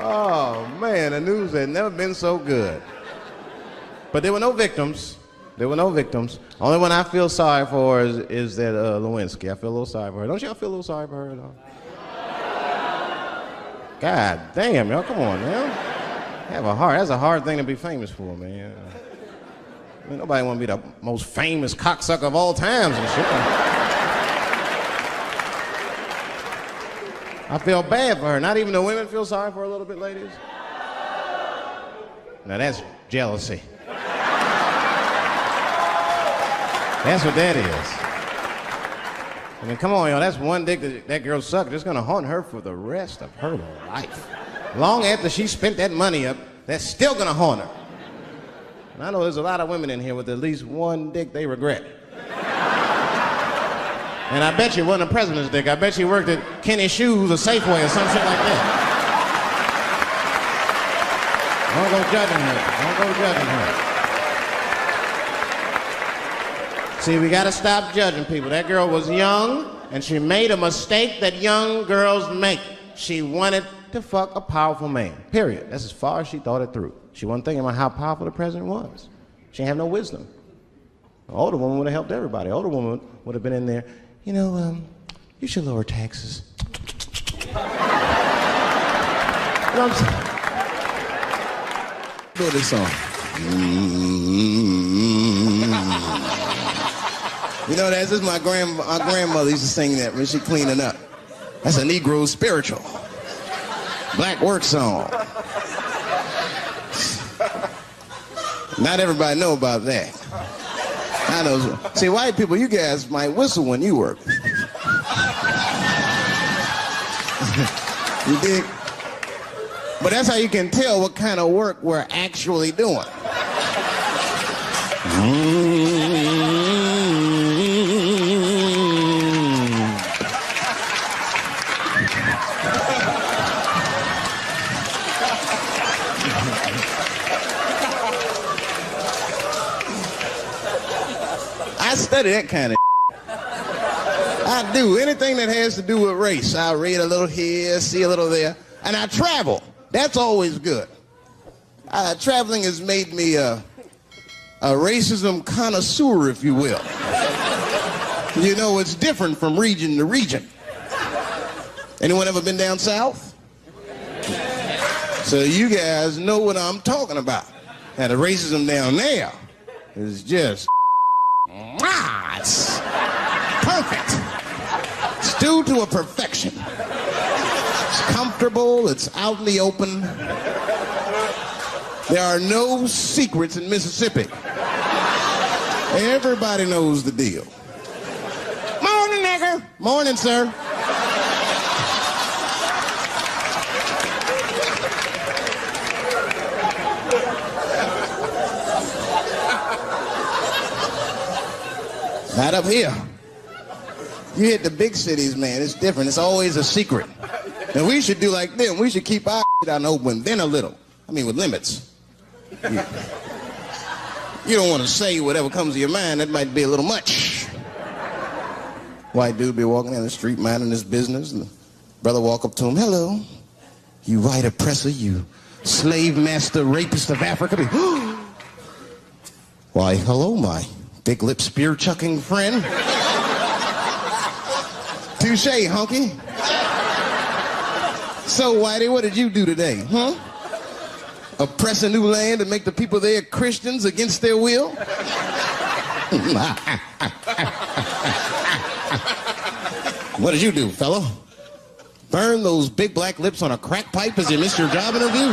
Oh, man, the news had never been so good. But there were no victims. There were no victims. Only one I feel sorry for is that Lewinsky. I feel a little sorry for her. Don't y'all feel a little sorry for her at all? God damn, y'all, come on, man. That's a hard thing to be famous for, man. I mean, nobody want to be the most famous cocksucker of all times and shit. I feel bad for her. Not even the women feel sorry for her a little bit, ladies. Now that's jealousy. That's what that is. I mean, come on, y'all. That's one dick that girl sucked. It's gonna haunt her for the rest of her life. Long after she spent that money up, that's still gonna haunt her. And I know there's a lot of women in here with at least one dick they regret. And I bet you it wasn't a president's dick. I bet she worked at Kenny Shoes or Safeway or some shit like that. Don't go judging her. Don't go judging her. See, we gotta stop judging people. That girl was young, and she made a mistake that young girls make. She wanted to fuck a powerful man, period. That's as far as she thought it through. She wasn't thinking about how powerful the president was. She didn't have no wisdom. An older woman would have helped everybody. An older woman would have been in there, you know, you should lower taxes. You know what I'm saying? Do this song. You know, this is my grandmother used to sing that when she cleaning up. That's a Negro spiritual. Black work song. Not everybody know about that. I know. See, white people, you guys might whistle when you work. You dig? But that's how you can tell what kind of work we're actually doing. I study that kind of I do. Anything that has to do with race. I read a little here, see a little there. And I travel. That's always good. Traveling has made me a racism connoisseur, if you will. You know, it's different from region to region. Anyone ever been down south? So you guys know what I'm talking about. Now, the racism down there is just... it's perfect. It's due to a perfection. It's comfortable, it's out in the open. There are no secrets in Mississippi. Everybody knows the deal. Morning, nigger. Morning, sir. Not up here. You hit the big cities, man, it's different. It's always a secret. And we should do like them. We should keep our shit out in the open, then a little. I mean, with limits. You don't want to say whatever comes to your mind. That might be a little much. White dude be walking down the street minding his business, and the brother walk up to him, hello, you white oppressor, you slave master rapist of Africa. Why, hello, my big lip spear chucking friend. Touche, hunky. So, Whitey, what did you do today, huh? Oppress a new land and make the people there Christians against their will? What did you do, fellow? Burn those big black lips on a crack pipe as you missed your job interview?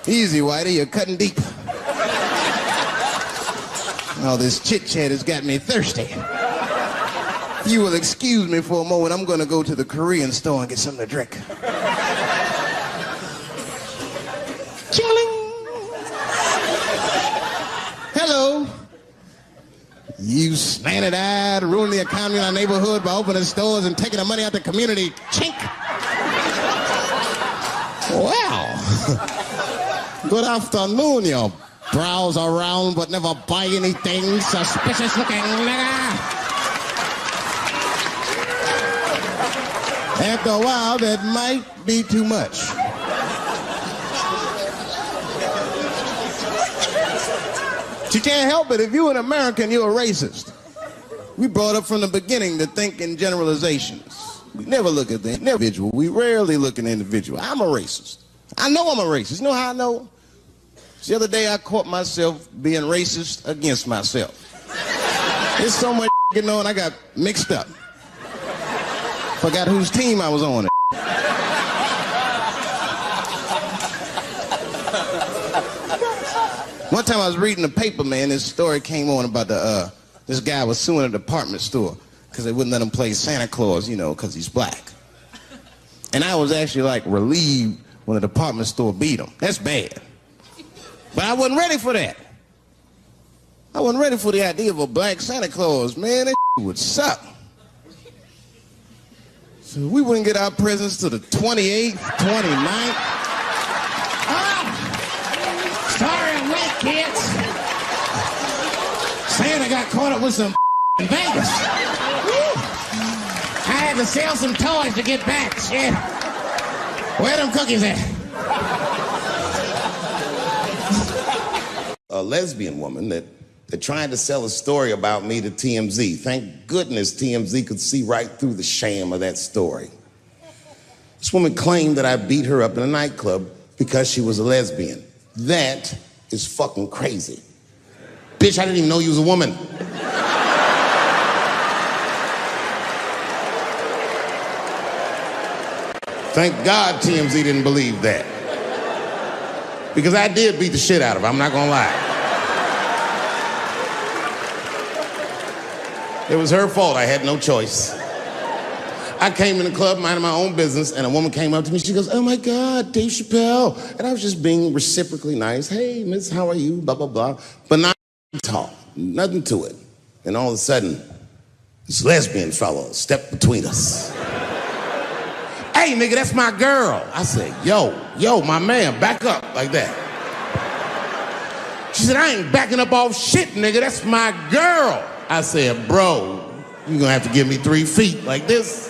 Easy, Whitey, you're cutting deep. All this chit-chat has got me thirsty. If you will excuse me for a moment, I'm going to go to the Korean store and get something to drink. Ching-a-ling! Hello. You slanted-eyed, ruining the economy in our neighborhood by opening stores and taking the money out the community. Chink! Wow. Good afternoon, you browse around but never buy anything. Suspicious looking nigga. After a while, that might be too much. But you can't help it. If you're an American, you're a racist. We brought up from the beginning to think in generalizations. We never look at the individual. We rarely look at the individual. I'm a racist. I know I'm a racist. You know how I know? The other day I caught myself being racist against myself. There's so much going on, I got mixed up. Forgot whose team I was on. One time I was reading the paper, man, this story came on about this guy was suing a department store because they wouldn't let him play Santa Claus, you know, because he's black. And I was actually like relieved when the department store beat them. That's bad. But I wasn't ready for that. I wasn't ready for the idea of a black Santa Claus. Man, that would suck. So we wouldn't get our presents to the 28th, 29th. Sorry I'm late, kids. Santa got caught up with some in Vegas. I had to sell some toys to get back. Shit. Where them cookies at? A lesbian woman that tried to sell a story about me to TMZ. Thank goodness TMZ could see right through the sham of that story. This woman claimed that I beat her up in a nightclub because she was a lesbian. That is fucking crazy. Bitch, I didn't even know you was a woman. Thank God TMZ didn't believe that. Because I did beat the shit out of her, I'm not gonna lie. It was her fault, I had no choice. I came in the club minding my own business, and a woman came up to me, she goes, "Oh my God, Dave Chappelle." And I was just being reciprocally nice. "Hey, miss, how are you?" Blah, blah, blah. But not talk, nothing to it. And all of a sudden, this lesbian fellow stepped between us. "Hey, nigga, that's my girl." I said, yo, my man, back up, like that. She said, "I ain't backing up off shit, nigga, that's my girl." I said, "Bro, you're gonna have to give me 3 feet like this."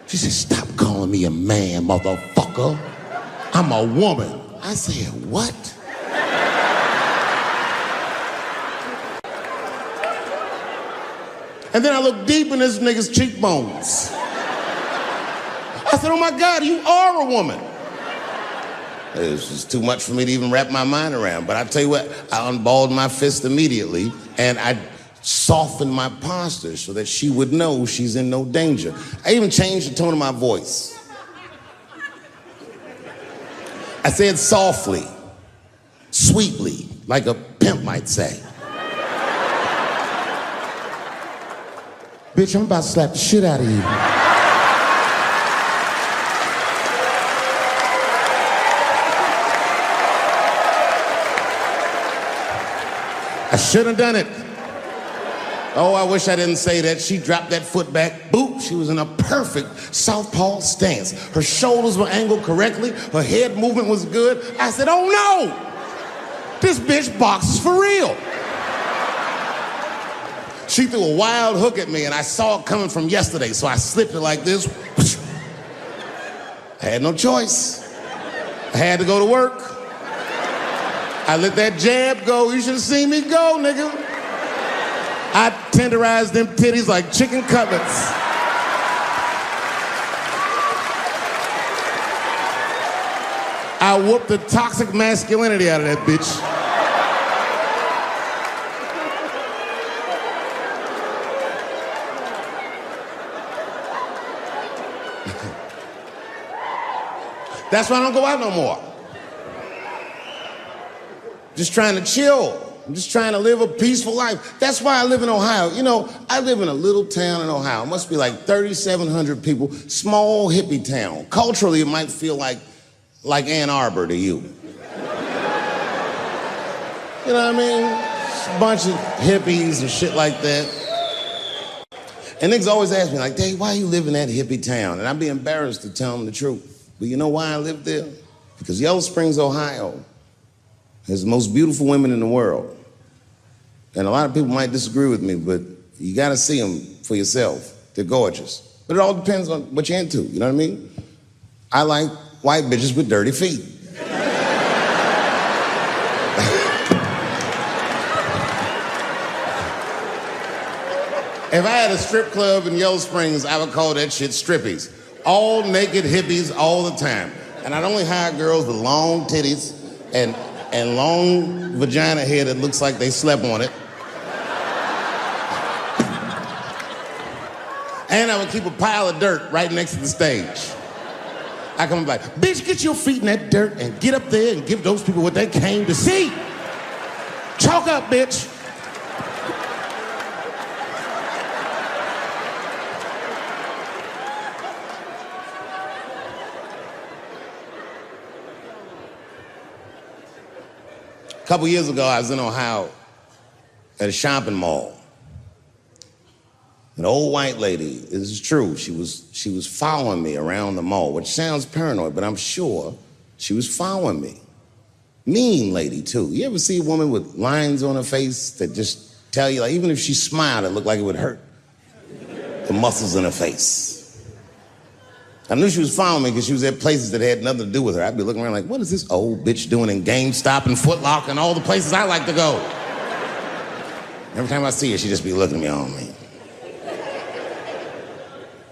She said, "Stop calling me a man, motherfucker. I'm a woman." I said, "What?" And then I looked deep in this nigga's cheekbones. I said, "Oh my God, you are a woman." It was just too much for me to even wrap my mind around. But I tell you what, I unballed my fist immediately, and I softened my posture so that she would know she's in no danger. I even changed the tone of my voice. I said softly, sweetly, like a pimp might say. "Bitch, I'm about to slap the shit out of you." I should have done it. Oh, I wish I didn't say that. She dropped that foot back. Boop. She was in a perfect southpaw stance. Her shoulders were angled correctly. Her head movement was good. I said, "Oh no! This bitch boxes for real." She threw a wild hook at me, and I saw it coming from yesterday, so I slipped it like this. I had no choice. I had to go to work. I let that jab go. You should have seen me go, nigga. I tenderized them titties like chicken cutlets. I whooped the toxic masculinity out of that bitch. That's why I don't go out no more. Just trying to chill. I'm just trying to live a peaceful life. That's why I live in Ohio. You know, I live in a little town in Ohio. It must be like 3,700 people. Small hippie town. Culturally, it might feel like Ann Arbor to you. You know what I mean? Just a bunch of hippies and shit like that. And niggas always ask me, like, "Dave, why you live in that hippie town?" And I'd be embarrassed to tell them the truth. But you know why I live there? Because Yellow Springs, Ohio, has the most beautiful women in the world. And a lot of people might disagree with me, but you gotta see them for yourself. They're gorgeous. But it all depends on what you're into, you know what I mean? I like white bitches with dirty feet. If I had a strip club in Yellow Springs, I would call that shit strippies. All naked hippies all the time. And I'd only hire girls with long titties and long vagina hair that looks like they slept on it. And I would keep a pile of dirt right next to the stage. I come like, "Bitch, get your feet in that dirt and get up there and give those people what they came to see. Chalk up, bitch." A couple years ago, I was in Ohio at a shopping mall. An old white lady, this is true, she was following me around the mall, which sounds paranoid, but I'm sure she was following me. Mean lady, too. You ever see a woman with lines on her face that just tell you, like, even if she smiled, it looked like it would hurt? The muscles in her face. I knew she was following me because she was at places that had nothing to do with her. I'd be looking around like, what is this old bitch doing in GameStop and Foot Locker and all the places I like to go? Every time I see her, she'd just be looking at me on me.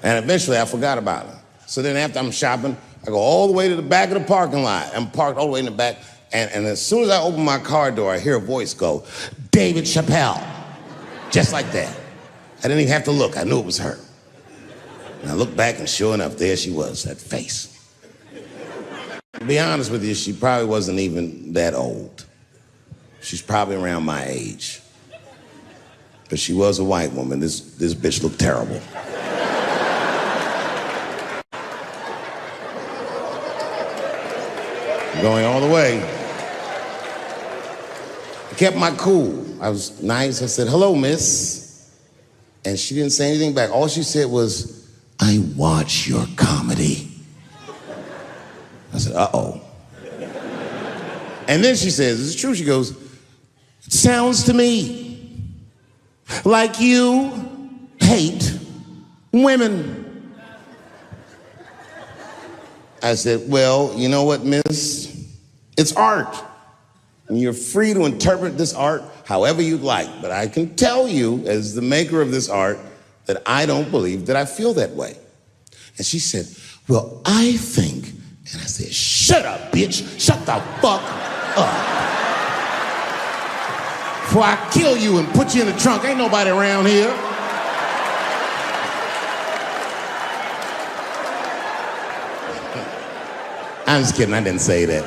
And eventually, I forgot about her. So then after I'm shopping, I go all the way to the back of the parking lot. I'm parked all the way in the back. And as soon as I open my car door, I hear a voice go, David Chappelle. Just like that. I didn't even have to look. I knew it was her. And I looked back, and sure enough, there she was, that face. To be honest with you, she probably wasn't even that old. She's probably around my age. But she was a white woman. This bitch looked terrible. Going all the way. I kept my cool. I was nice. I said, hello, miss. And she didn't say anything back. All she said was, I watch your comedy. I said, uh-oh. And then she says, this is true. She goes, it sounds to me like you hate women. I said, well, you know what, miss? It's art. And you're free to interpret this art however you'd like. But I can tell you, as the maker of this art, that I don't believe that I feel that way. And she said, well, I think. And I said, shut up, bitch. Shut the fuck up. Before I kill you and put you in the trunk. Ain't nobody around here. I'm just kidding, I didn't say that.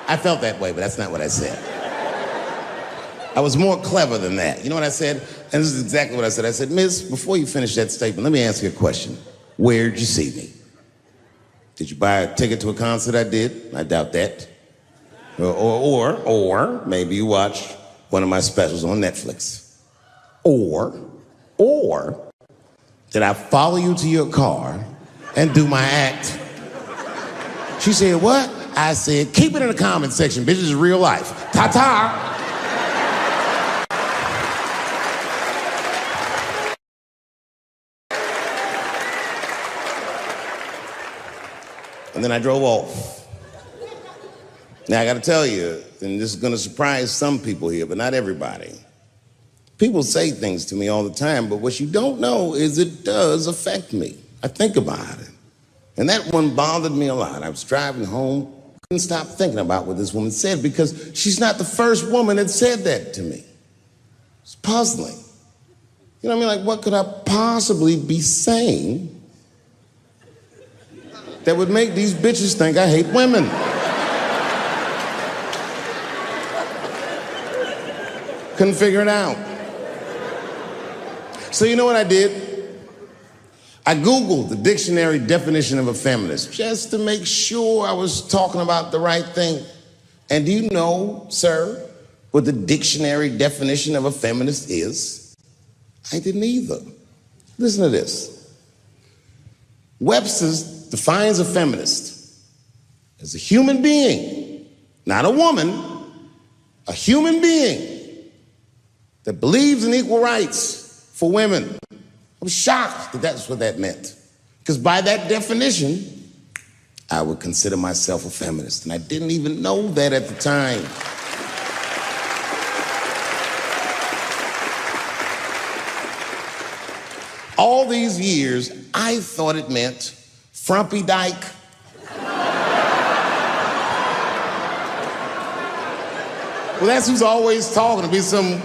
I felt that way, but that's not what I said. I was more clever than that. You know what I said? And this is exactly what I said. I said, miss, before you finish that statement, let me ask you a question. Where'd you see me? Did you buy a ticket to a concert I did? I doubt that. Or maybe you watched one of my specials on Netflix. Or did I follow you to your car and do my act? She said, what? I said, keep it in the comment section, bitch, this is real life. Ta-ta. And then I drove off. Now, I gotta tell you, and this is gonna surprise some people here, but not everybody. People say things to me all the time, but what you don't know is it does affect me. I think about it. And that one bothered me a lot. I was driving home, couldn't stop thinking about what this woman said because she's not the first woman that said that to me. It's puzzling. You know what I mean? Like, what could I possibly be saying that would make these bitches think I hate women? Couldn't figure it out. So you know what I did? I Googled the dictionary definition of a feminist just to make sure I was talking about the right thing. And do you know, sir, what the dictionary definition of a feminist is? I didn't either. Listen to this. Webster's defines a feminist as a human being, not a woman, a human being that believes in equal rights for women. I was shocked that that's what that meant. Because by that definition, I would consider myself a feminist. And I didn't even know that at the time. All these years, I thought it meant frumpy dyke. Well, that's who's always talking, to be some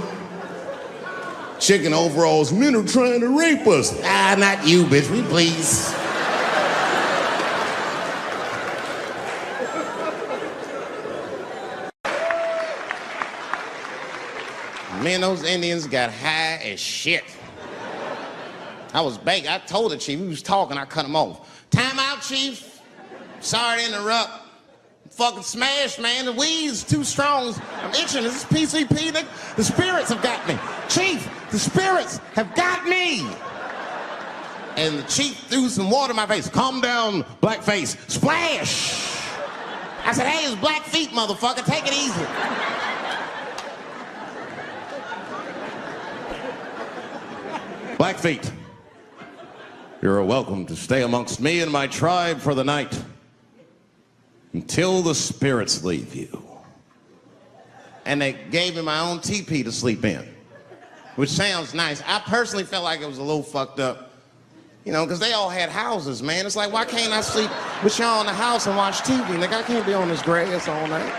chick in overalls. Men are trying to rape us. Ah, not you, bitch, we please. Man, those Indians got high as shit. I was begging. I told the chief, we was talking, I cut him off. Time out, chief. Sorry to interrupt. fucking smashed, man. The weed's too strong. I'm itching. This is PCP, nigga. The spirits have got me. Chief, the spirits have got me. And the chief threw some water in my face. Calm down, blackface. Splash! I said, hey, it's black feet, motherfucker. Take it easy. Blackfeet, you're welcome to stay amongst me and my tribe for the night until the spirits leave you. And they gave me my own teepee to sleep in, which sounds nice. I personally felt like it was a little fucked up. You know, because they all had houses, man. It's like, why can't I sleep with y'all in the house and watch TV? Nigga, I can't be on this grass all night.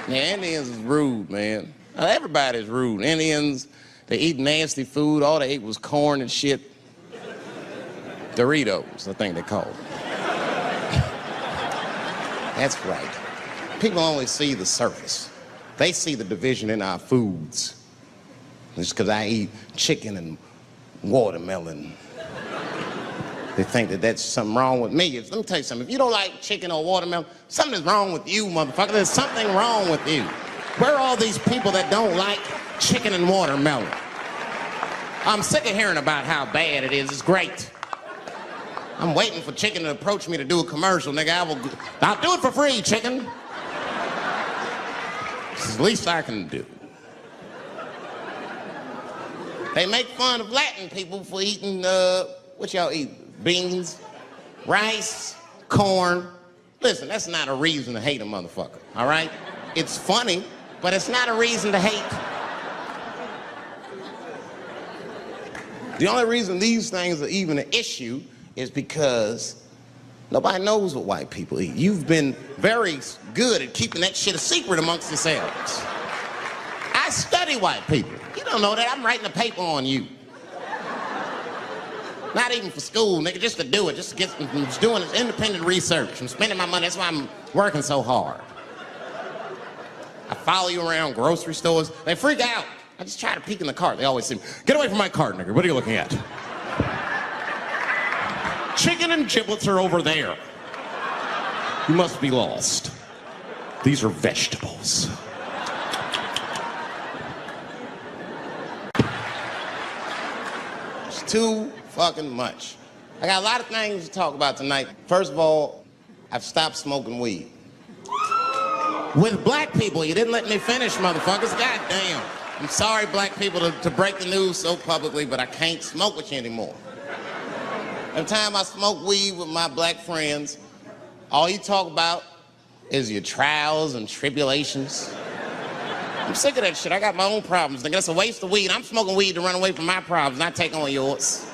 Yeah, Indians is rude, man. Everybody's rude. Indians, they eat nasty food. All they ate was corn and shit. Doritos, I think they call it. That's right. People only see the surface. They see the division in our foods. Just because I eat chicken and watermelon. They think that that's something wrong with me. Let me tell you something. If you don't like chicken or watermelon, something is wrong with you, motherfucker. There's something wrong with you. Where are all these people that don't like chicken and watermelon? I'm sick of hearing about how bad it is. It's great. I'm waiting for chicken to approach me to do a commercial, nigga. I'll do it for free, chicken. It's the least I can do. They make fun of Latin people for eating, what y'all eat? Beans, rice, corn. Listen, that's not a reason to hate a motherfucker, all right? It's funny, but it's not a reason to hate. The only reason these things are even an issue is because nobody knows what white people eat. You've been very good at keeping that shit a secret amongst yourselves. I study white people. You don't know that. I'm writing a paper on you. Not even for school, nigga, just to do it. Just doing this independent research. I'm spending my money. That's why I'm working so hard. I follow you around grocery stores. They freak out. I just try to peek in the cart. They always say, get away from my cart, nigga. What are you looking at? Chicken and giblets are over there. You must be lost. These are vegetables. It's too fucking much. I got a lot of things to talk about tonight. First of all, I've stopped smoking weed. With black people, you didn't let me finish, motherfuckers. God damn. I'm sorry, black people, to break the news so publicly, but I can't smoke with you anymore. Every time I smoke weed with my black friends, all you talk about is your trials and tribulations. I'm sick of that shit. I got my own problems. Nigga, that's a waste of weed. I'm smoking weed to run away from my problems, not take on yours.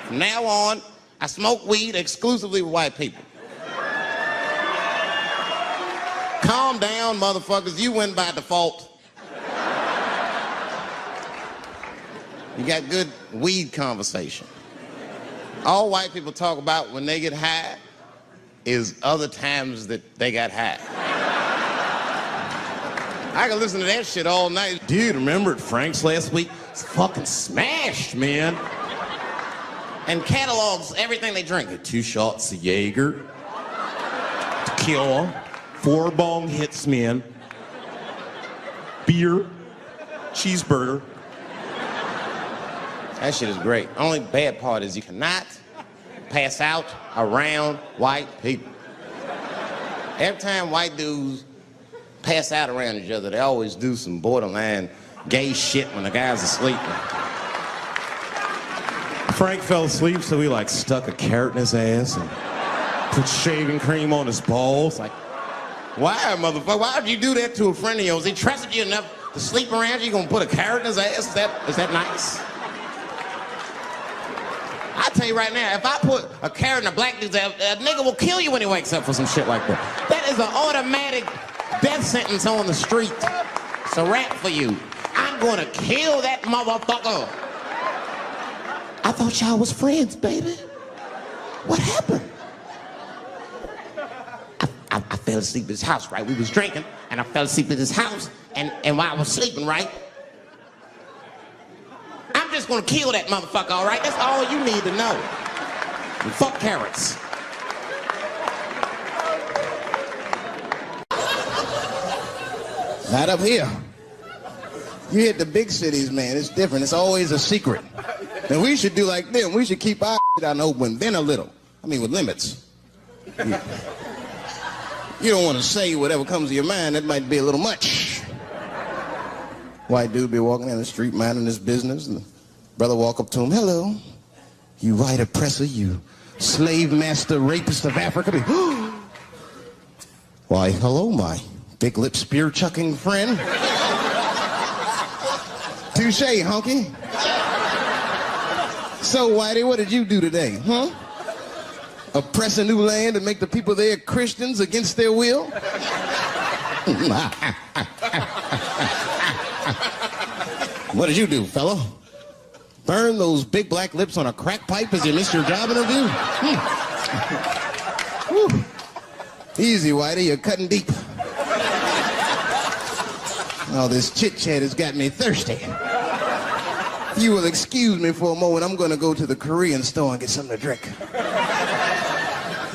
From now on, I smoke weed exclusively with white people. Calm down, motherfuckers. You win by default. You got good weed conversation. All white people talk about when they get high is other times that they got high. I can listen to that shit all night. Dude, remember at Frank's last week? It's fucking smashed, man. And catalogs everything they drink. 2 shots of Jaeger, tequila, 4 bong hits, man, beer, cheeseburger. That shit is great. Only bad part is you cannot pass out around white people. Every time white dudes pass out around each other, they always do some borderline gay shit when the guy's asleep. Frank fell asleep, so we stuck a carrot in his ass and put shaving cream on his balls. Why, motherfucker? Why would you do that to a friend of yours? He trusted you enough to sleep around you. You gonna put a carrot in his ass? Is that nice? I tell you right now, if I put a carrot in a black dude's ass, a nigga will kill you when he wakes up for some shit like that. That is an automatic death sentence on the street. It's a rap for you. I'm gonna kill that motherfucker. I thought y'all was friends, baby. What happened? I fell asleep at his house, right? We was drinking, and I fell asleep at his house, and while I was sleeping, right? I'm just gonna kill that motherfucker, all right? That's all you need to know. And fuck carrots. Not up here. You hit the big cities, man. It's different. It's always a secret. And we should do like them. We should keep our out in the open, then a little. I mean, with limits. You don't want to say whatever comes to your mind. That might be a little much. White dude be walking down the street minding his business, and the brother walk up to him. Hello, you white oppressor, you slave master rapist of Africa. Why, hello, my big lip spear chucking friend. Touche, honky. So, Whitey, what did you do today, huh? Oppress a new land and make the people there Christians against their will? What did you do, fellow? Burn those big black lips on a crack pipe as you missed your job interview? Easy, Whitey, you're cutting deep. Oh, this chit-chat has got me thirsty. If you will excuse me for a moment, I'm going to go to the Korean store and get something to drink.